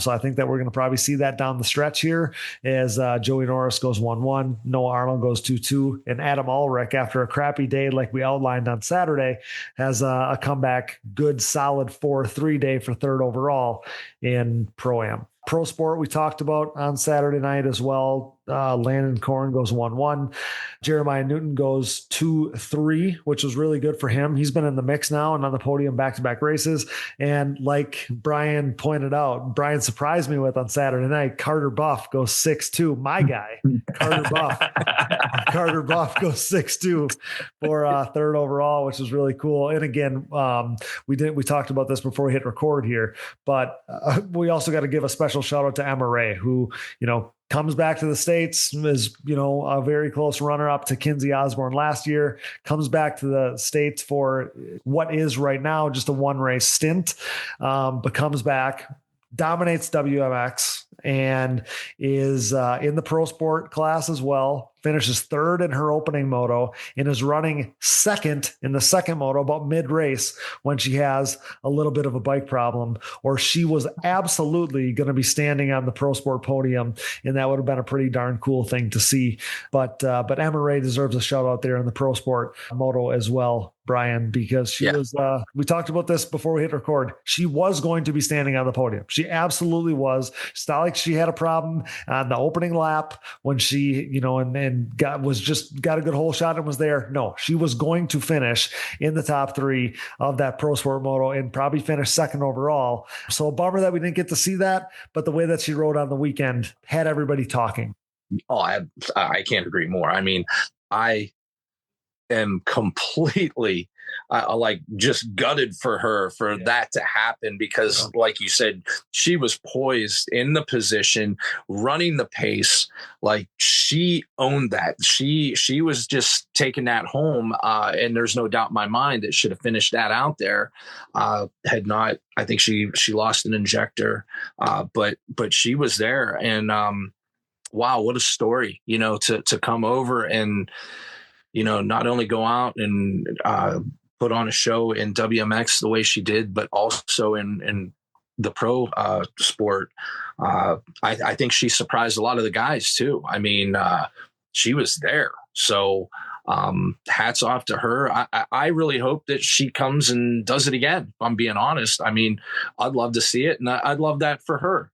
So I think that we're going to probably see that down the stretch here as Joey Norris goes 1-1, Noah Arnold goes 2-2, and Adam Ulrich, after a crappy day like we outlined on Saturday, has a comeback, good solid 4-3 day for third overall in Pro-Am. Pro Sport we talked about on Saturday night as well. Landon Korn goes 1-1. Jeremiah Newton goes 2-3, which was really good for him. He's been in the mix now and on the podium back-to-back races. And like Brian pointed out, Brian surprised me with on Saturday night, Carter Buff goes 6-2. My guy, Carter Buff. Carter Buff goes 6-2 for third overall, which is really cool. And again, we talked about this before we hit record here, but we also got to give a special shout out to Emma Ray, who, comes back to the States, is, a very close runner-up to Kinsey Osborne last year, comes back to the States for what is right now just a one-race stint, but comes back, dominates WMX, and is in the Pro Sport class as well, finishes third in her opening moto, and is running second in the second moto about mid-race when she has a little bit of a bike problem, or she was absolutely going to be standing on the Pro Sport podium, and that would have been a pretty darn cool thing to see. But Emma Ray deserves a shout out there in the Pro Sport moto as well, Brian, because she was, we talked about this before we hit record. She was going to be standing on the podium. She absolutely was. It's not like she had a problem on the opening lap when she, got a good hole shot and was there. No, she was going to finish in the top three of that Pro Sport moto and probably finish second overall. So a bummer that we didn't get to see that, but the way that she rode on the weekend had everybody talking. Oh, I can't agree more. I mean, I am completely like just gutted for her for that to happen, because like you said, she was poised in the position, running the pace. Like she owned that. She was just taking that home. And there's no doubt in my mind that should have finished that out there. Had not, I think she lost an injector, but she was there. And wow, what a story, to come over and, not only go out and put on a show in WMX the way she did, but also in the pro sport. I think she surprised a lot of the guys too. I mean, she was there. So hats off to her. I really hope that she comes and does it again. If I'm being honest. I mean, I'd love to see it, and I'd love that for her,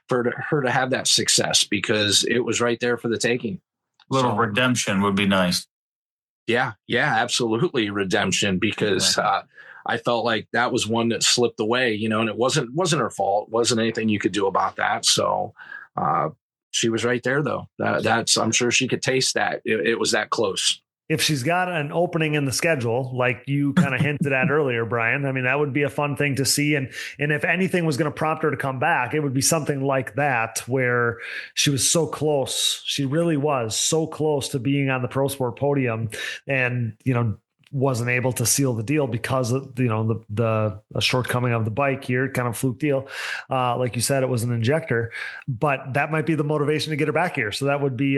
for her to have that success, because it was right there for the taking. Little redemption would be nice. Yeah, absolutely. Redemption, because I felt like that was one that slipped away, and it wasn't her fault. It wasn't anything you could do about that. So she was right there, though. That's, I'm sure she could taste that. It was that close. If she's got an opening in the schedule, like you kind of hinted at earlier, Brian, I mean, that would be a fun thing to see. And if anything was going to prompt her to come back, it would be something like that, where she was so close. She really was so close to being on the pro sport podium, and, wasn't able to seal the deal because of, the shortcoming of the bike here, kind of fluke deal. Like you said, it was an injector, but that might be the motivation to get her back here. So that would be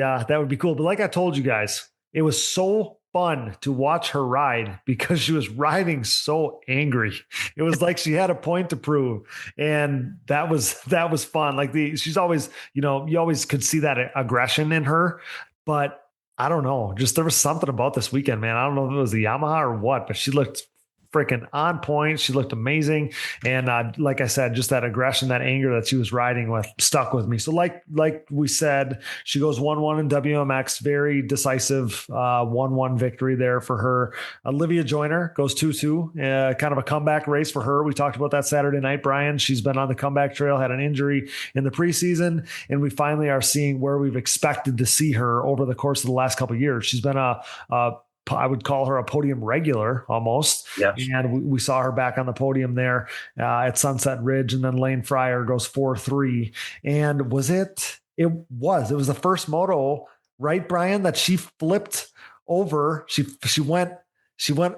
cool. But like I told you guys, it was so fun to watch her ride, because she was riding so angry. It was like she had a point to prove. And that was fun. Like she's always, you always could see that aggression in her, but I don't know, just there was something about this weekend, man. I don't know if it was the Yamaha or what, but she looked freaking on point. She looked amazing. And like I said, just that aggression, that anger that she was riding with stuck with me. So like we said, she goes 1-1 in WMX, very decisive 1-1 victory there for her. Olivia Joyner goes 2-2, kind of a comeback race for her. We talked about that Saturday night, Brian. She's been on the comeback trail, had an injury in the preseason, and we finally are seeing where we've expected to see her over the course of the last couple of years. She's been I would call her a podium regular almost. Yes. And we saw her back on the podium there at Sunset Ridge, and then Lane Fryer goes 4-3. And it was the first moto, right, Brian, that she flipped over. She went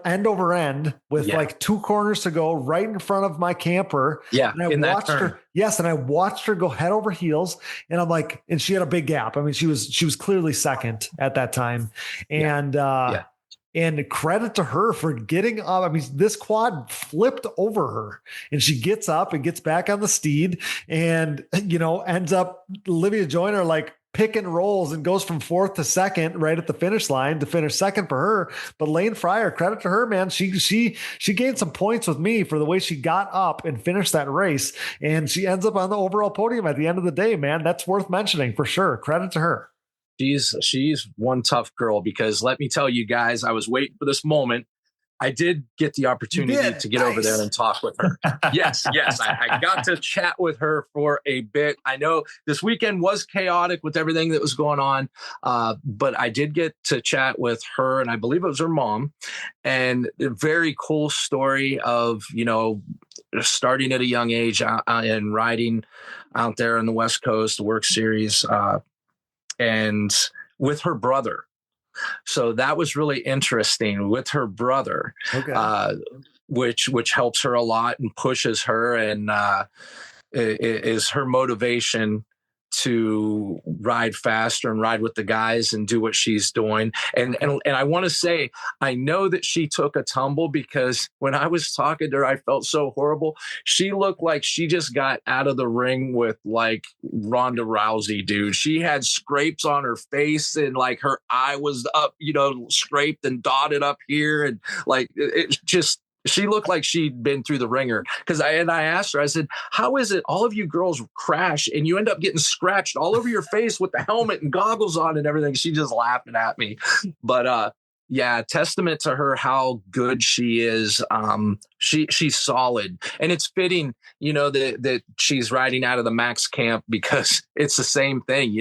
end over end with like 2 corners to go right in front of my camper. Yeah. And I watched her. Yes. And I watched her go head over heels, and I'm like, and she had a big gap. I mean, she was clearly second at that time. And, and credit to her for getting up. I mean, this quad flipped over her, and she gets up and gets back on the steed, and, ends up Olivia Joyner like pick and rolls and goes from 4th to 2nd right at the finish line to finish 2nd for her. But Lane Fryer, credit to her, man. She gained some points with me for the way she got up and finished that race. And she ends up on the overall podium at the end of the day, man. That's worth mentioning for sure. Credit to her. She's one tough girl, because let me tell you guys, I was waiting for this moment. I did get the opportunity to get over there and talk with her. Yes. I got to chat with her for a bit. I know this weekend was chaotic with everything that was going on, but I did get to chat with her, and I believe it was her mom, and a very cool story of, starting at a young age and riding out there on the West Coast, the Work Series, and with her brother. So that was really interesting with her brother, which helps her a lot and pushes her, and is her motivation to ride faster and ride with the guys and do what she's doing. And I want to say, I know that she took a tumble, because when I was talking to her, I felt so horrible. She looked like she just got out of the ring with like Ronda Rousey, dude. She had scrapes on her face, and like her eye was up, scraped and dotted up here. And like, it just, she looked like she'd been through the ringer. I asked her, I said, how is it all of you girls crash and you end up getting scratched all over your face with the helmet and goggles on and everything? She just laughing at me. But Yeah, testament to her how good she is. She's solid, and it's fitting, that she's riding out of the Max camp, because it's the same thing.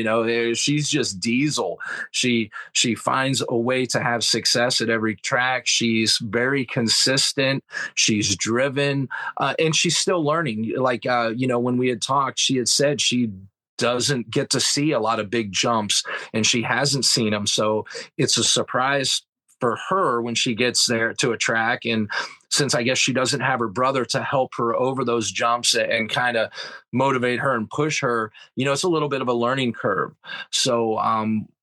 She's just diesel. She finds a way to have success at every track. She's very consistent. She's driven, and she's still learning. Like when we had talked, she had said she doesn't get to see a lot of big jumps, and she hasn't seen them. So it's a surprise for her when she gets there to a track. And since I guess she doesn't have her brother to help her over those jumps and kind of motivate her and push her, it's a little bit of a learning curve. So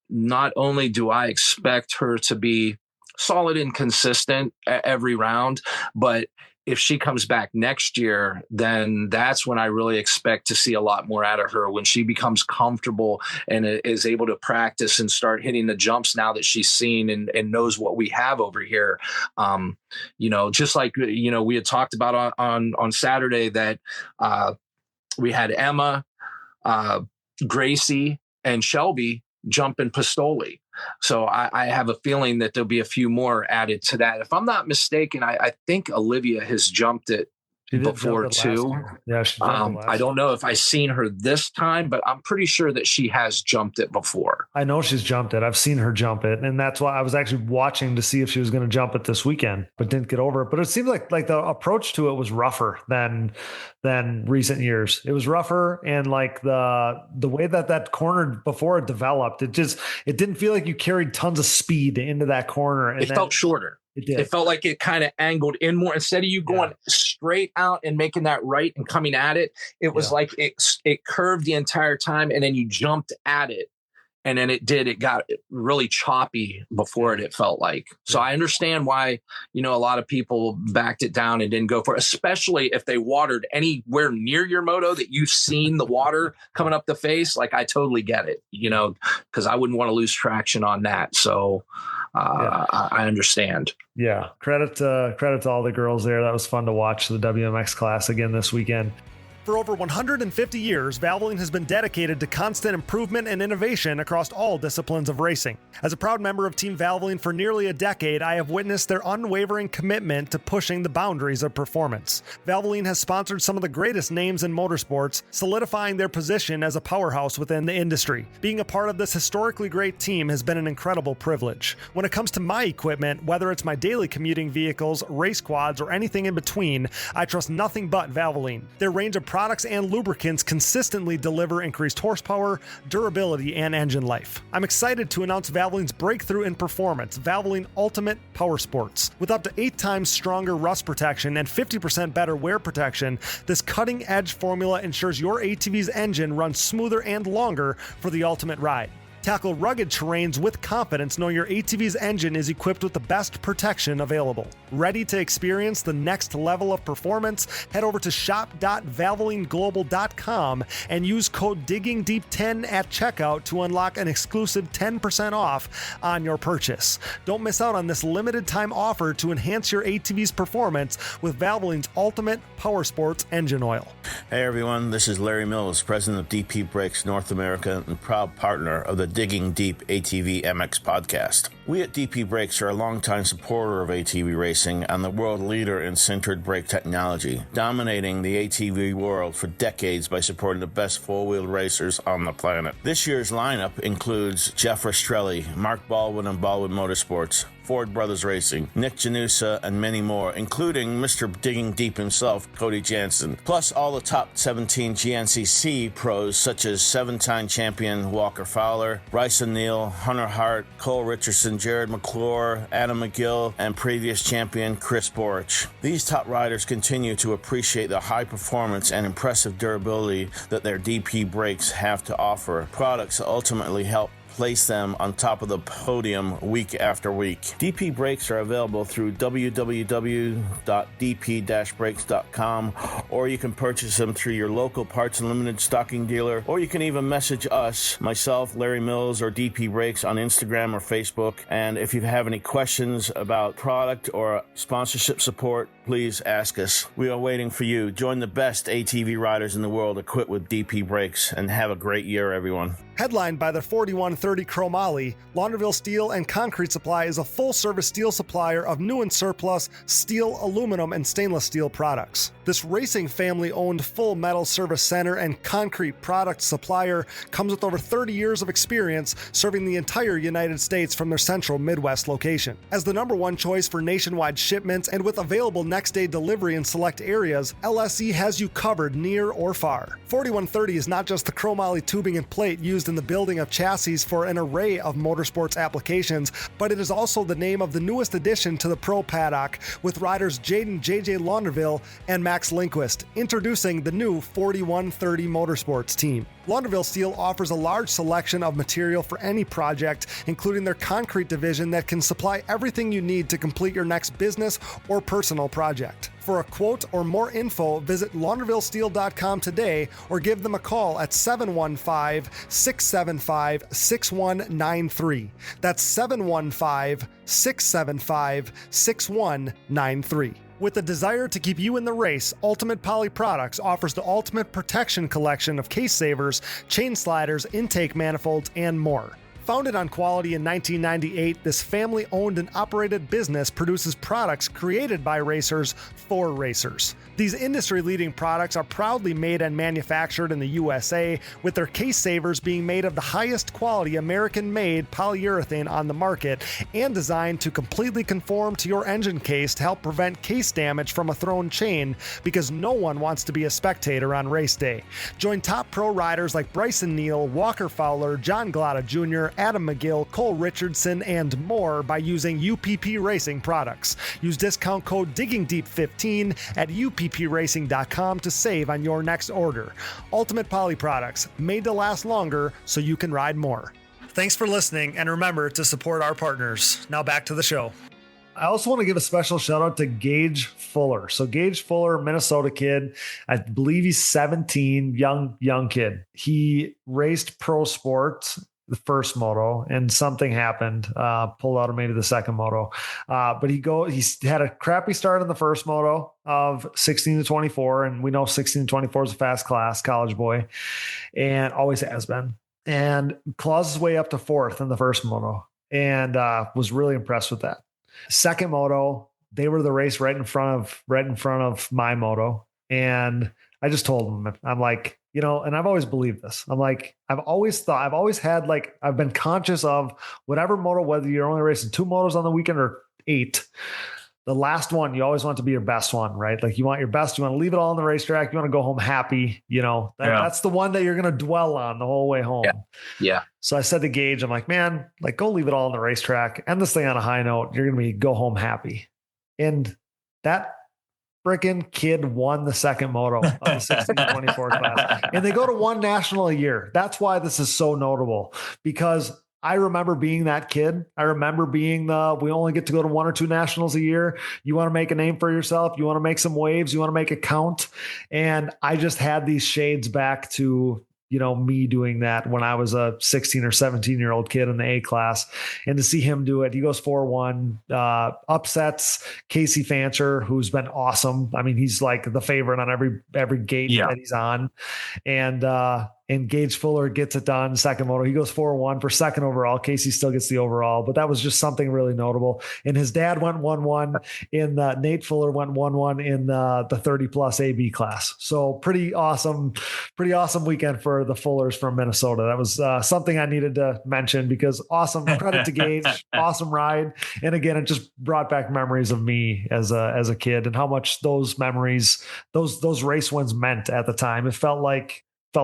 not only do I expect her to be solid and consistent every round, but if she comes back next year, then that's when I really expect to see a lot more out of her, when she becomes comfortable and is able to practice and start hitting the jumps now that she's seen and knows what we have over here. Just like, we had talked about on Saturday that we had Emma, Gracie, and Shelby jumping Pistoli. So I have a feeling that there'll be a few more added to that. If I'm not mistaken, I think Olivia has jumped it before too. Yeah, she jumped it I don't know if I've seen her this time, but I'm pretty sure that she has jumped it before. I know she's jumped it. I've seen her jump it, and that's why I was actually watching to see if she was going to jump it this weekend, but didn't get over it. But it seemed like the approach to it was rougher than recent years. It was rougher, and like the way that corner before it developed, it didn't feel like you carried tons of speed into that corner. And it felt shorter. It felt like it kind of angled in more instead of you going straight out and making that right and coming at it. It was like it curved the entire time, and then you jumped at it, and then it got really choppy before it felt like. So I understand why, a lot of people backed it down and didn't go for it, especially if they watered anywhere near your moto that you've seen the water coming up the face. Like, I totally get it, because I wouldn't want to lose traction on that. So I understand. Yeah. Credit to all the girls there. That was fun to watch the WMX class again this weekend. For over 150 years, Valvoline has been dedicated to constant improvement and innovation across all disciplines of racing. As a proud member of Team Valvoline for nearly a decade, I have witnessed their unwavering commitment to pushing the boundaries of performance. Valvoline has sponsored some of the greatest names in motorsports, solidifying their position as a powerhouse within the industry. Being a part of this historically great team has been an incredible privilege. When it comes to my equipment, whether it's my daily commuting vehicles, race quads, or anything in between, I trust nothing but Valvoline. Their range of products and lubricants consistently deliver increased horsepower, durability, and engine life. I'm excited to announce Valvoline's breakthrough in performance, Valvoline Ultimate Power Sports. With up to 8 times stronger rust protection and 50% better wear protection, this cutting-edge formula ensures your ATV's engine runs smoother and longer for the ultimate ride. Tackle rugged terrains with confidence, knowing your ATV's engine is equipped with the best protection available. Ready to experience the next level of performance? Head over to shop.valvolineglobal.com and use code DIGGINGDEEP10 at checkout to unlock an exclusive 10% off on your purchase. Don't miss out on this limited time offer to enhance your ATV's performance with Valvoline's Ultimate Power Sports engine oil. Hey everyone, this is Larry Mills, president of DP Brakes North America and proud partner of the Digging Deep ATVMX Podcast. We at DP Brakes are a longtime supporter of ATV racing and the world leader in sintered brake technology, dominating the ATV world for decades by supporting the best four-wheel racers on the planet. This year's lineup includes Jeff Rastrelli, Mark Baldwin and Baldwin Motorsports, Ford Brothers Racing, Nick Janusa, and many more, including Mr. Digging Deep himself, Cody Jansen, plus all the top 17 GNCC pros such as 7-time champion Walker Fowler, Bryson Neal, Hunter Hart, Cole Richardson, Jared McClure, Adam McGill, and previous champion Chris Borich. These top riders continue to appreciate the high performance and impressive durability that their DP brakes have to offer, products that ultimately help place them on top of the podium week after week. DP brakes are available through www.dp-brakes.com, or you can purchase them through your local Parts Unlimited stocking dealer, or you can even message us, myself, Larry Mills, or DP Brakes on Instagram or Facebook. And if you have any questions about product or sponsorship support, please ask us. We are waiting for you. Join the best ATV riders in the world equipped with DP brakes, and have a great year, everyone. Headlined by the 4130 Chromoly, Launderville Steel and Concrete Supply is a full-service steel supplier of new and surplus steel, aluminum, and stainless steel products. This racing family-owned full metal service center and concrete product supplier comes with over 30 years of experience serving the entire United States from their central Midwest location. As the number one choice for nationwide shipments and with available next-day delivery in select areas, LSE has you covered near or far. 4130 is not just the chromoly tubing and plate used in the building of chassis for an array of motorsports applications, but it is also the name of the newest addition to the Pro Paddock with riders Jaden JJ Launderville and Max Lindquist, introducing the new 4130 Motorsports team. Launderville Steel offers a large selection of material for any project, including their concrete division that can supply everything you need to complete your next business or personal project. For a quote or more info, visit laundervillesteel.com today or give them a call at 715-675-6193. That's 715-675-6193. With a desire to keep you in the race, Ultimate Poly Products offers the Ultimate Protection Collection of case savers, chain sliders, intake manifolds, and more. Founded on quality in 1998, this family-owned and operated business produces products created by racers for racers. These industry-leading products are proudly made and manufactured in the USA, with their case savers being made of the highest quality American-made polyurethane on the market and designed to completely conform to your engine case to help prevent case damage from a thrown chain, because no one wants to be a spectator on race day. Join top pro riders like Bryson Neal, Walker Fowler, John Glotta Jr., Adam McGill, Cole Richardson, and more by using UPP Racing products. Use discount code DIGGINGDEEP15 at uppracing.com to save on your next order. Ultimate Poly Products, made to last longer so you can ride more. Thanks for listening, and remember to support our partners. Now back to the show. I also want to give a special shout out to Gage Fuller. So Gage Fuller, Minnesota kid, I believe he's 17, young kid. He raced pro sport the first moto, and something happened, pulled out of maybe the second moto. But he had a crappy start in the first moto of 16 to 24. And we know 16 to 24 is a fast class, college boy, and always has been, and claws his way up to fourth in the first moto, and was really impressed with that. Second moto, they were the race right in front of my moto. And I just told him, I'm like, and I've always believed this. I'm like, I've always been conscious of whatever moto, whether you're only racing 2 motos on the weekend or 8, the last one, you always want to be your best one, right? Like you want your best, you want to leave it all on the racetrack. You want to go home happy, that's the one that you're going to dwell on the whole way home. Yeah. So I said to Gage, I'm like, man, like go leave it all on the racetrack, end this thing on a high note. You're going to go home happy. And that freaking kid won the second moto of the 16-24 class. And they go to one national a year. That's why this is so notable, because I remember being that kid. I remember being we only get to go to 1 or 2 nationals a year. You want to make a name for yourself. You want to make some waves. You want to make it count. And I just had these shades back to, me doing that when I was a 16 or 17-year-old kid in the A class, and to see him do it, he goes 4-1, upsets Casey Fancher, who's been awesome. I mean, he's like the favorite on every gate that he's on. And Gage Fuller gets it done. Second moto, he goes 4-1 for second overall. Casey still gets the overall, but that was just something really notable. And his dad went 1-1 Nate Fuller went 1-1 in the 30 plus AB class. So pretty awesome weekend for the Fullers from Minnesota. That was something I needed to mention, because awesome credit to Gage, awesome ride. And again, it just brought back memories of me as a kid and how much those memories, those race wins meant at the time. It felt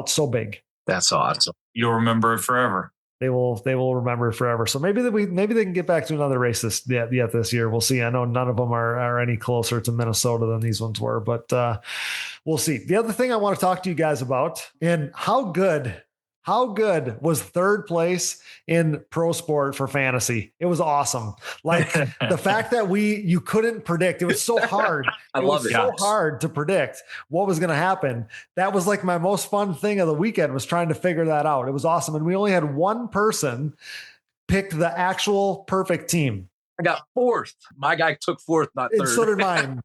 so big. That's awesome. You'll remember it forever. They will remember it forever. So maybe they can get back to another race this year. We'll see. I know none of them are any closer to Minnesota than these ones were, but we'll see. The other thing I want to talk to you guys about, and how good was third place in pro sport for fantasy? It was awesome. Like the fact that you couldn't predict. It was so hard. It was so hard to predict what was going to happen. That was like my most fun thing of the weekend, was trying to figure that out. It was awesome. And we only had one person pick the actual perfect team. I got fourth. My guy took fourth, not third. And so did mine.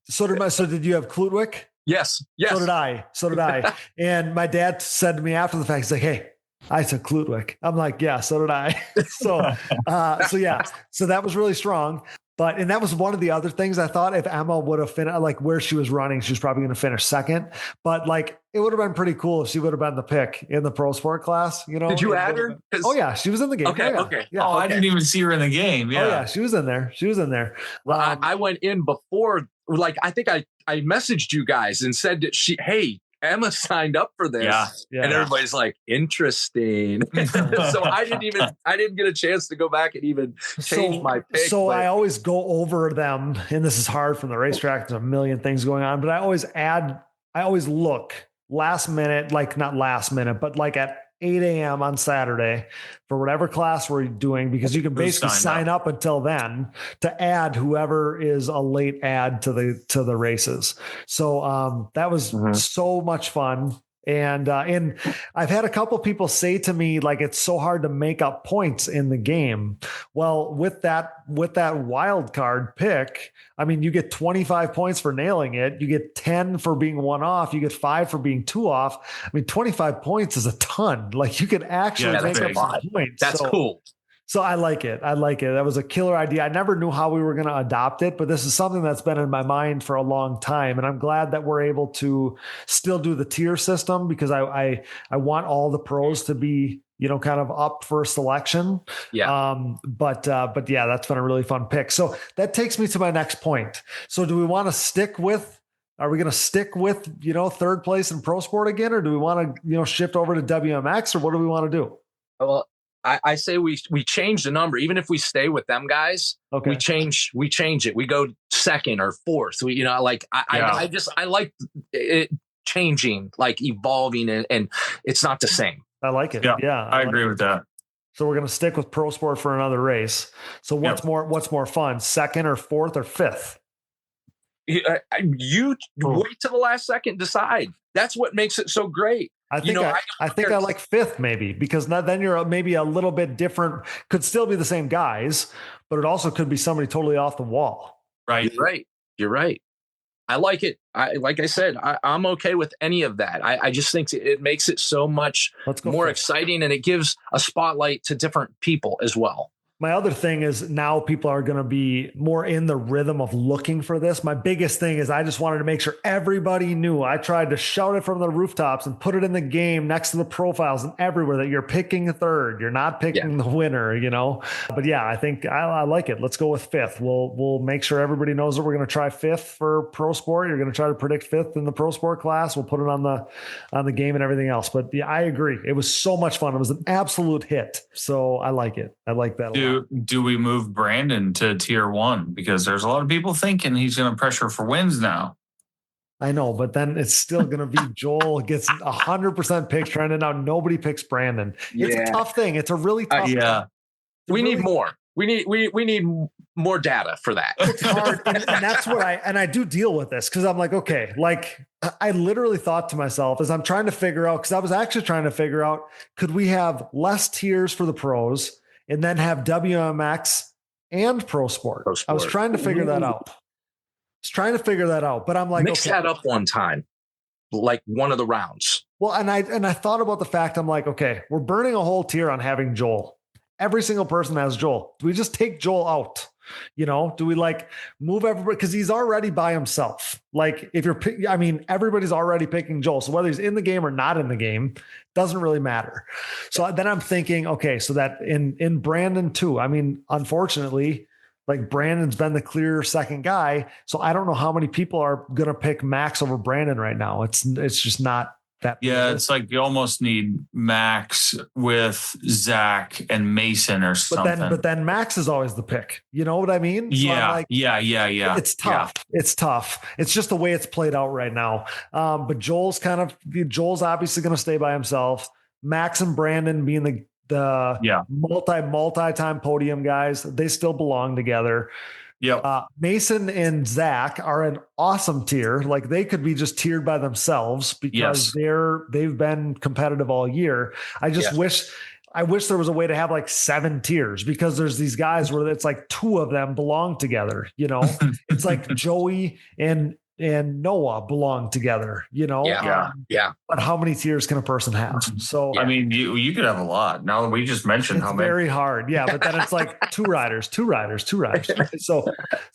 So did you have Klutwick? Yes. So did I. And my dad said to me after the fact, he's like, hey, I took Klutwick. I'm like, yeah, so did I. So that was really strong. And that was one of the other things I thought if Emma would have finished, like where she was running, she was probably going to finish second. But like, it would have been pretty cool if she would have been the pick in the pro sport class. Did you add her? Oh yeah, she was in the game. Okay. Yeah. I didn't even see her in the game. Yeah. Oh yeah, she was in there. Well, I went in before. Like, I think I messaged you guys and said that hey, Emma signed up for this. Yeah. And everybody's like, interesting. So I didn't get a chance to go back and even change my pick. So I always go over them, and this is hard from the racetrack. There's a million things going on, but I always look last minute, like not last minute, but like at 8 a.m. on Saturday for whatever class we're doing, because you can basically sign up until then to add whoever is a late add to the races. So that was so much fun. And I've had a couple people say to me, like, it's so hard to make up points in the game. Well, with that wild card pick, I mean, you get 25 points for nailing it. You get 10 for being one off. You get 5 for being 2 off. I mean, 25 points is a ton. Like, you could actually make up some points. That's cool. So I like it. That was a killer idea. I never knew how we were going to adopt it, but this is something that's been in my mind for a long time. And I'm glad that we're able to still do the tier system, because I want all the pros to be, kind of up for selection. Yeah. But yeah, that's been a really fun pick. So that takes me to my next point. So do we want to stick with, are we going to stick with, third place in pro sport again, or do we want to, shift over to WMX, or what do we want to do? Well, I say we change the number. Even if we stay with them guys, we change it. We go second or fourth. I like it changing, like evolving, and it's not the same. I like it. Yeah, I agree with that. So we're going to stick with pro sport for another race. So what's more fun, second or fourth or fifth? You wait till the last second, decide. That's what makes it so great. I think I like fifth, maybe, because then you're maybe a little bit different. Could still be the same guys, but it also could be somebody totally off the wall. Right. You're right. I like it. Like I said, I'm okay with any of that. I just think it makes it so much more exciting, and it gives a spotlight to different people as well. My other thing is now people are going to be more in the rhythm of looking for this. My biggest thing is I just wanted to make sure everybody knew. I tried to shout it from the rooftops and put it in the game next to the profiles and everywhere that you're picking third. You're not picking the winner, But yeah, I think I like it. Let's go with fifth. We'll make sure everybody knows that we're going to try fifth for pro sport. You're going to try to predict fifth in the pro sport class. We'll put it on the game and everything else. But yeah, I agree. It was so much fun. It was an absolute hit. So I like it. I like that a lot. Do we move Brandon to tier 1? Because there's a lot of people thinking he's going to pressure for wins now. I know, but then it's still going to be Joel gets 100% picks Brandon. Now nobody picks Brandon. It's a tough thing. It's a really tough thing. We need more. We need more data for that. It's hard. and that's what I do deal with this, because I'm like, okay, like I literally thought to myself as I'm trying to figure out, because I was actually trying to figure out, could we have less tiers for the pros and then have WMX and pro sport? I was trying to figure that out. But I'm like, mix that up one time, like one of the rounds. Well, and I thought about the fact, I'm like, okay, we're burning a whole tier on having Joel. Every single person has Joel. Do we just take Joel out? Do we like move everybody? Because he's already by himself. Like everybody's already picking Joel. So whether he's in the game or not in the game, doesn't really matter. So then I'm thinking, okay, so that in Brandon too, unfortunately, like Brandon's been the clear second guy. So I don't know how many people are going to pick Max over Brandon right now. It's just not that. Yeah. It's like you almost need Max with Zach and Mason or something. But then Max is always the pick. You know what I mean? So yeah. It's tough. Yeah. It's tough. It's just the way it's played out right now. But Joel's obviously going to stay by himself. Max and Brandon being the multi-time podium guys, they still belong together. Yeah. Mason and Zach are an awesome tier. Like they could be just tiered by themselves because they've been competitive all year. I just wish I wish there was a way to have like 7 tiers, because there's these guys where it's like 2 of them belong together. It's like Joey and Noah belong together, Yeah. But how many tiers can a person have? So, I mean, you could have a lot. Now we just mentioned it's how many. very hard. Yeah. But then it's like 2 riders. So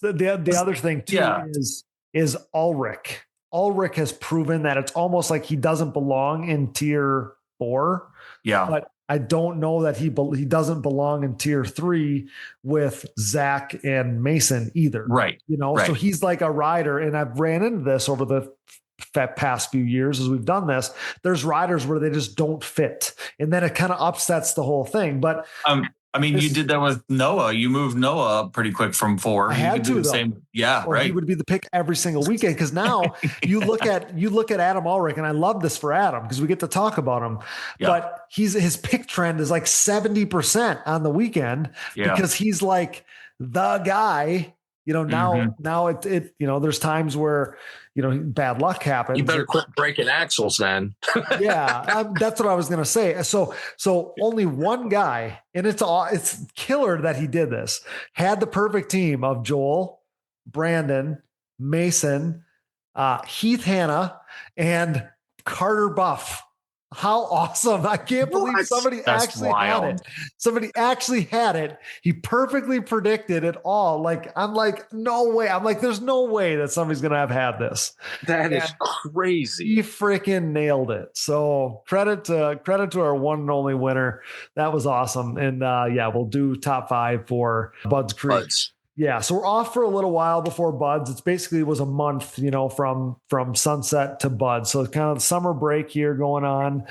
the other thing too is Ulrich. Ulrich has proven that it's almost like he doesn't belong in tier 4. Yeah. But I don't know that he doesn't belong in tier 3 with Zach and Mason either. Right. So he's like a rider, and I've ran into this over the past few years as we've done this. There's riders where they just don't fit, and then it kind of upsets the whole thing. But I mean, you did that with Noah. You moved Noah up pretty quick from 4. I had to, though. Or he would be the pick every single weekend. Because now you look at Adam Ulrich, and I love this for Adam because we get to talk about him. Yeah. But his pick trend is like 70% on the weekend because he's like the guy. Now it there's times where bad luck happens. You better quit breaking axles then. That's what I was going to say. So only one guy, and it's killer that he did this, had the perfect team of Joel, Brandon, Mason, Heath Hanna, and Carter Buff. How awesome. I can't believe somebody actually had it. He perfectly predicted it all. I'm like, no way. I'm like, there's no way that somebody's going to have had this. That is crazy. He freaking nailed it. So credit to our one and only winner. That was awesome. And we'll do top 5 for Bud's Creek. Yeah, so we're off for a little while before Buds. It's basically was a month, from sunset to Buds. So it's kind of the summer break here going on.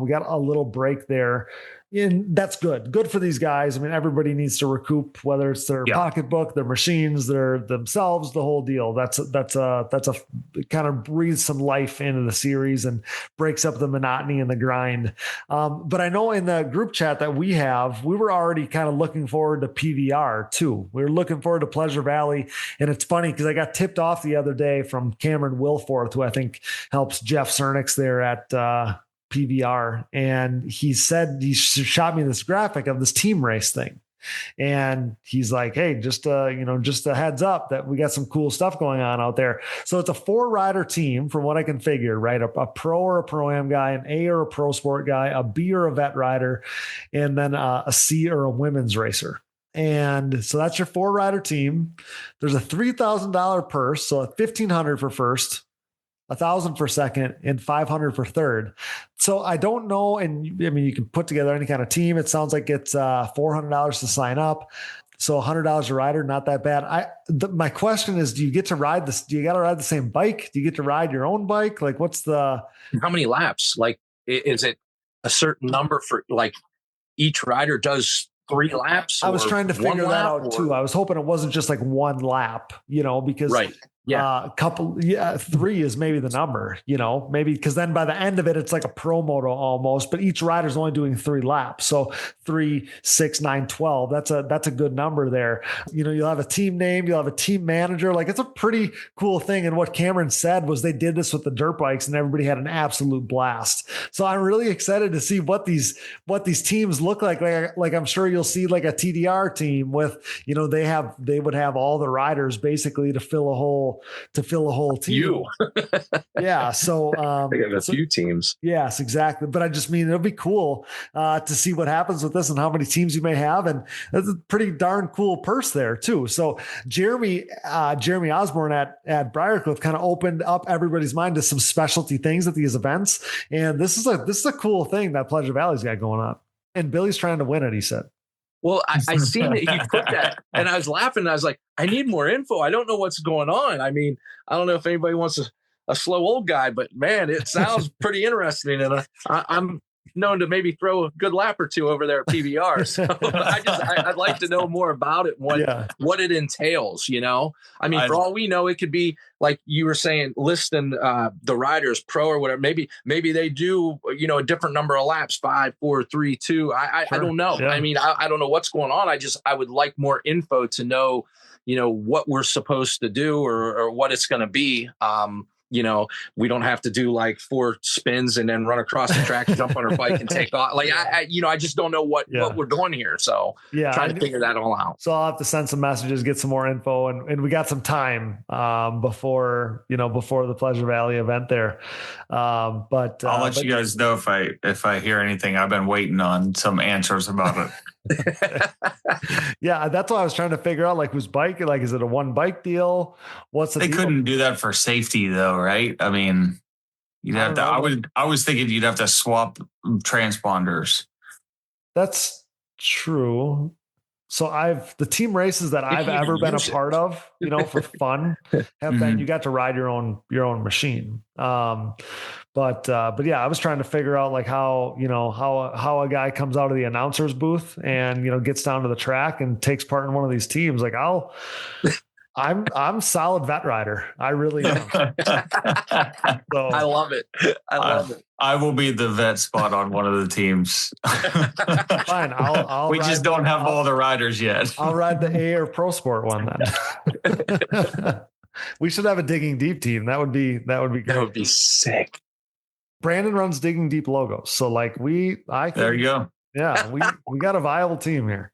We got a little break there. And that's good. Good for these guys. I mean, everybody needs to recoup, whether it's their pocketbook, their machines, their themselves, the whole deal. That's a kind of breathes some life into the series and breaks up the monotony and the grind. But I know in the group chat that we were already kind of looking forward to PVR too. We were looking forward to Pleasure Valley. And it's funny because I got tipped off the other day from Cameron Wilforth, who I think helps Jeff Cernix there at PVR, and he said he shot me this graphic of this team race thing, and he's like, hey, just a heads up that we got some cool stuff going on out there. So it's a 4-rider team from what I can figure, right? A pro or a pro-am guy, an A or a pro sport guy, a B or a vet rider, and then a C or a women's racer. And so that's your 4-rider team. There's a $3,000 purse, so $1,500 for first, $1,000 for second, and $500 for third. So I don't know. And I mean, you can put together any kind of team. It sounds like it's $400 to sign up. So $100 a rider, not that bad. My question is, do you get to ride this? Do you got to ride the same bike? Do you get to ride your own bike? Like, how many laps? Like, is it a certain number for each rider does 3 laps? I was trying to figure that out too. I was hoping it wasn't just like 1 lap, because Yeah. 3 is maybe the number, maybe because then by the end of it, it's like a pro moto almost, but each rider's only doing 3 laps. So 3, 6, 9, 12. That's a good number there. You'll have a team name, you'll have a team manager. Like, it's a pretty cool thing. And what Cameron said was they did this with the dirt bikes and everybody had an absolute blast. So I'm really excited to see what these teams look like. Like I'm sure you'll see like a TDR team with, they would have all the riders basically to fill a whole team. Yeah. So they got a few teams. Yes, exactly. But I just mean, it'll be cool to see what happens with this and how many teams you may have. And that's a pretty darn cool purse there too. So Jeremy Osborne at Briarcliff kind of opened up everybody's mind to some specialty things at these events. And this is a cool thing that Pleasure Valley's got going on. And Billy's trying to win it, he said. Well, I seen it. He put that, and I was laughing. And I was like, I need more info. I don't know what's going on. I mean, I don't know if anybody wants a slow old guy, but man, it sounds pretty interesting. And I'm known to maybe throw a good lap or 2 over there at PBR. So I'd like to know more about it, what it entails. I mean, for all we know, it could be like you were saying, listing the riders pro or whatever. Maybe they do, a different number of laps, 5, 4, 3, 2. I don't know. Yeah. I mean, I don't know what's going on. I would like more info to know, what we're supposed to do or what it's going to be. we don't have to do like 4 spins and then run across the track, jump on our bike and take off. Like, I just don't know what we're doing here. So trying to figure that all out. So I'll have to send some messages, get some more info, and we got some time before the Pleasure Valley event there. But I'll let you guys know if I hear anything. I've been waiting on some answers about it. Yeah, that's what I was trying to figure out. Like, whose bike? Like, is it a one bike deal? What's the They deal? couldn't do that for safety, though, right? I mean, you'd have to. I was thinking you'd have to swap transponders. That's true. So the team races that I've ever been a part of, for fun, have been, you got to ride your own machine. But yeah, I was trying to figure out like how a guy comes out of the announcer's booth and, gets down to the track and takes part in one of these teams. Like I'm solid vet rider. I really am. So, I love it. I love it. I will be the vet spot on one of the teams. Fine. We just don't have all the riders yet. I'll ride the A or Pro Sport one then. We should have a Digging Deep team. That would be great. That would be sick. Brandon runs Digging Deep logos. So like there you go. Yeah, we got a viable team here.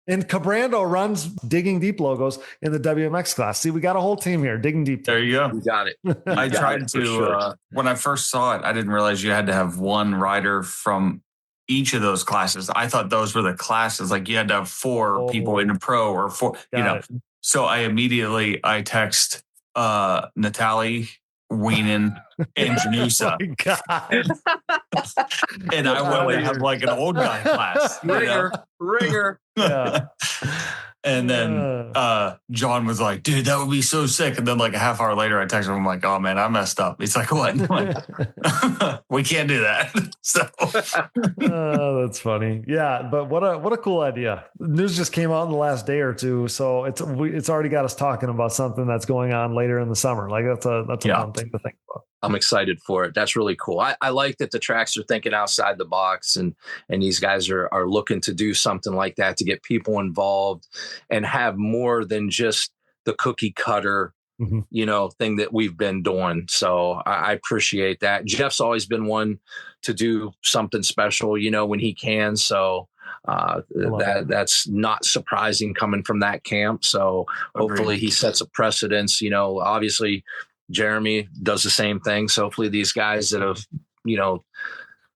And Cabrando runs Digging Deep logos in the WMX class. See, we got a whole team here. Digging Deep. There you go. You got it. I tried to, when I first saw it, I didn't realize you had to have one rider from each of those classes. I thought those were the classes. Like you had to have 4 people in a pro or 4, Got it. So I text Natalie, Weenan, and Janusa. And I wanted to have like an old guy class. Ringer. Yeah. And then John was like, dude, that would be so sick. And then like a half hour later, I texted him, I'm like, oh man, I messed up. He's like, what? I'm like, we can't do that. So that's funny. Yeah, but what a cool idea. News just came out in the last day or two, so it's already got us talking about something that's going on later in the summer. Like that's a fun thing to think about. I'm excited for it. That's really cool. I like that the tracks are thinking outside the box and these guys are looking to do something like that to get people involved and have more than just the cookie cutter, thing that we've been doing. So I appreciate that. Jeff's always been one to do something special, when he can. So that's not surprising coming from that camp. So hopefully he sets a precedence, obviously Jeremy does the same thing. So hopefully these guys that have,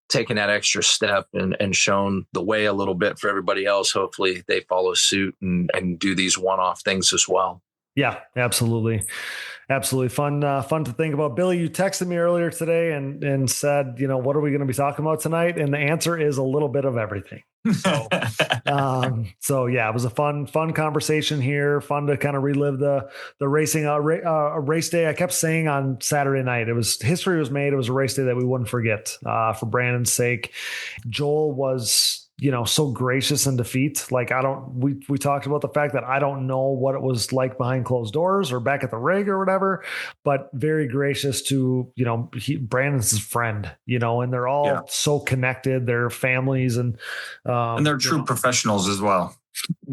taken that extra step and shown the way a little bit for everybody else, hopefully they follow suit and do these one-off things as well. Yeah, absolutely. Absolutely. Fun to think about. Billy, you texted me earlier today and said, what are we going to be talking about tonight? And the answer is a little bit of everything. So, so yeah, it was a fun conversation here. Fun to kind of relive the racing, race day. I kept saying on Saturday night, history was made. It was a race day that we wouldn't forget, for Brandon's sake. Joel was, so gracious in defeat. Like we talked about the fact that I don't know what it was like behind closed doors or back at the rig or whatever, but very gracious to, Brandon's his friend, and they're all so connected, their families and they're true professionals as well,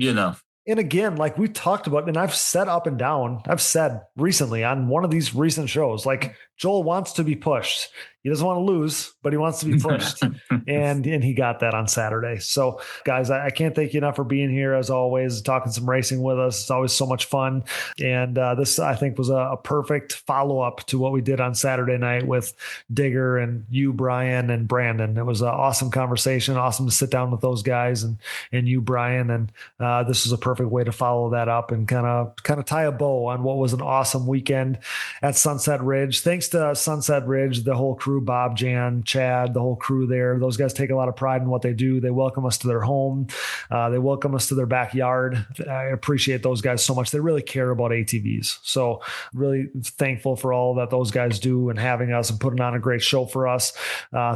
And again, like we talked about, and I've said up and down, I've said recently on one of these recent shows, like Joel wants to be pushed. He doesn't want to lose, but he wants to be pushed. and he got that on Saturday. So guys, I can't thank you enough for being here as always, talking some racing with us. It's always so much fun. And this, I think, was a perfect follow-up to what we did on Saturday night with Digger and you, Brian, and Brandon. It was an awesome conversation. Awesome to sit down with those guys and you, Brian. And this was a perfect way to follow that up and kind of tie a bow on what was an awesome weekend at Sunset Ridge. Thanks to Sunset Ridge, the whole crew, Bob, Jan, Chad, the whole crew there. Those guys take a lot of pride in what they do. They welcome us to their home. They welcome us to their backyard. I appreciate those guys so much. They really care about ATVs. So really thankful for all that those guys do and having us and putting on a great show for us.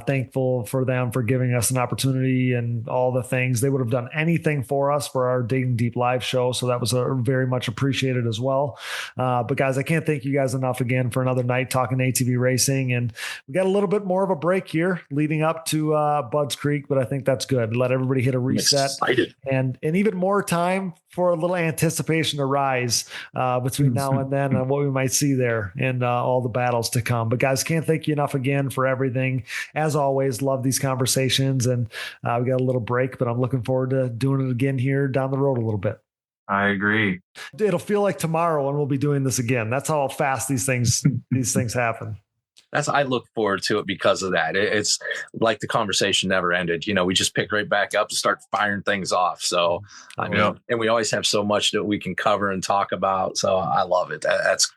Thankful for them for giving us an opportunity and all the things. They would have done anything for us for our Digging Deep live show. So that was very much appreciated as well. But guys, I can't thank you guys enough again for another night talking ATV racing. And we got got a little bit more of a break here leading up to Budds Creek, but I think that's good. Let everybody hit a reset and even more time for a little anticipation to rise between now and then and what we might see there and all the battles to come. But guys, can't thank you enough again for everything. As always, love these conversations, and we got a little break, but I'm looking forward to doing it again here down the road a little bit. I agree. It'll feel like tomorrow and we'll be doing this again. That's how fast these things happen. I look forward to it because of that. It's like the conversation never ended. We just pick right back up to start firing things off. So, and we always have so much that we can cover and talk about. So I love it. That's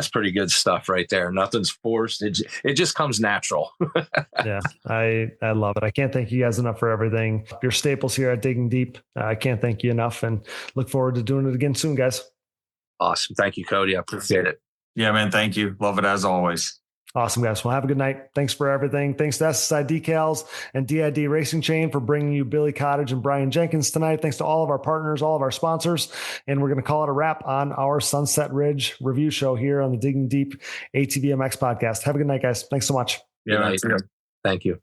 pretty good stuff right there. Nothing's forced. It just comes natural. Yeah, I love it. I can't thank you guys enough for everything. Your staples here at Digging Deep. I can't thank you enough, and look forward to doing it again soon, guys. Awesome. Thank you, Cody. I appreciate it. Yeah, man. Thank you. Love it as always. Awesome, guys. Well, have a good night. Thanks for everything. Thanks to SSI Decals and DID Racing Chain for bringing you Billy Cottage and Brian Jenkins tonight. Thanks to all of our partners, all of our sponsors. And we're going to call it a wrap on our Sunset Ridge review show here on the Digging Deep ATVMX podcast. Have a good night, guys. Thanks so much. Yeah, thank you.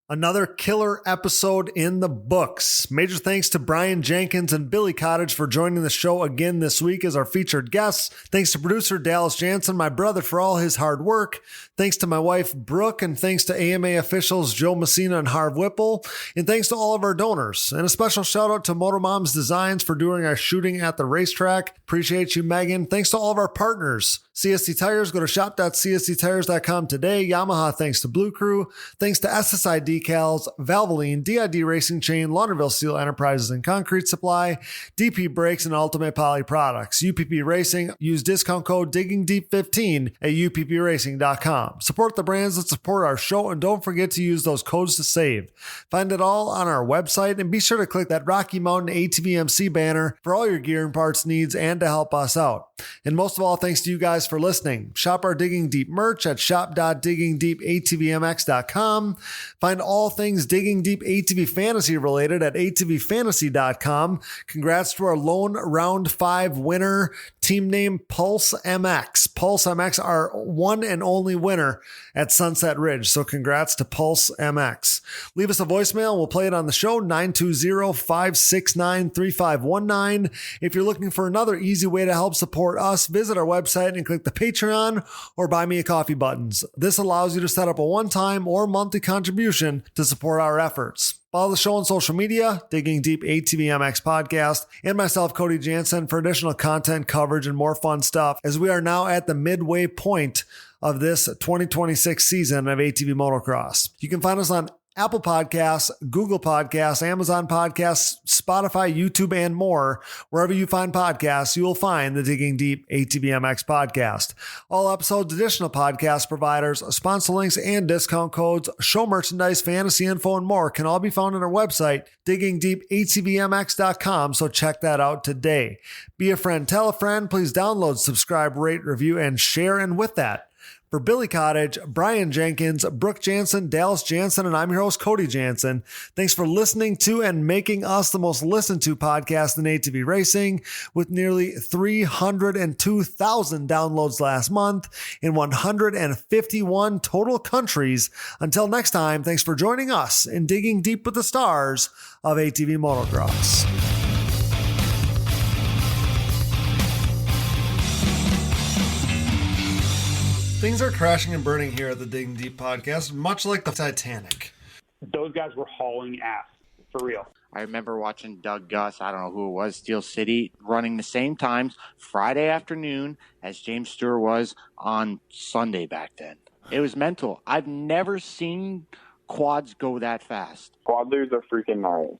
Another killer episode in the books. Major thanks to Brian Jenkins and Billy Cottage for joining the show again this week as our featured guests. Thanks to producer Dallas Jansen, my brother, for all his hard work. Thanks to my wife, Brooke, and thanks to AMA officials Joe Messina and Harv Whipple. And thanks to all of our donors. And a special shout out to Moto Moms Designs for doing our shooting at the racetrack. Appreciate you, Megan. Thanks to all of our partners. CST Tires, go to shop.csttires.com today. Yamaha, thanks to Blue Crew. Thanks to SSI Decals, Valvoline, DID Racing Chain, Launderville Steel Enterprises and Concrete Supply, DP Brakes, and Ultimate Poly Products. UPP Racing, use discount code DIGGINGDEEP15 at uppracing.com. Support the brands that support our show, and don't forget to use those codes to save. Find it all on our website, and be sure to click that Rocky Mountain ATVMC banner for all your gear and parts needs and to help us out. And most of all, thanks to you guys for listening. Shop our Digging Deep merch at shop.diggingdeepatvmx.com. Find all things Digging Deep ATV Fantasy related at atvfantasy.com. Congrats to our lone round 5 winner, team name Pulse MX. Pulse MX, our one and only winner at Sunset Ridge. So congrats to Pulse MX. Leave us a voicemail and we'll play it on the show, 920-569-3519. If you're looking for another easy way to help support us, visit our website and click the Patreon or Buy Me a Coffee buttons. This allows you to set up a one-time or monthly contribution to support our efforts. Follow the show on social media, Digging Deep ATVMX Podcast, and myself, Cody Jansen, for additional content, coverage, and more fun stuff, as we are now at the midway point of this 2026 season of ATV Motocross. You can find us on Apple Podcasts, Google Podcasts, Amazon Podcasts, Spotify, YouTube, and more. Wherever you find podcasts, you will find the Digging Deep ATVMX podcast. All episodes, additional podcast providers, sponsor links, and discount codes, show merchandise, fantasy info, and more can all be found on our website, diggingdeepatvmx.com. So check that out today. Be a friend, tell a friend. Please download, subscribe, rate, review, and share. And with that, for Billy Cottage, Brian Jenkins, Brooke Jansen, Dallas Jansen, and I'm your host, Cody Jansen. Thanks for listening to and making us the most listened to podcast in ATV racing, with nearly 302,000 downloads last month in 151 total countries. Until next time, thanks for joining us in Digging Deep with the Stars of ATV Motocross. Things are crashing and burning here at the Digging Deep podcast, much like the Titanic. Those guys were hauling ass, for real. I remember watching Doug Gust, I don't know who it was, Steel City, running the same times Friday afternoon as James Stewart was on Sunday back then. It was mental. I've never seen quads go that fast. Quad leaders are freaking gnarly.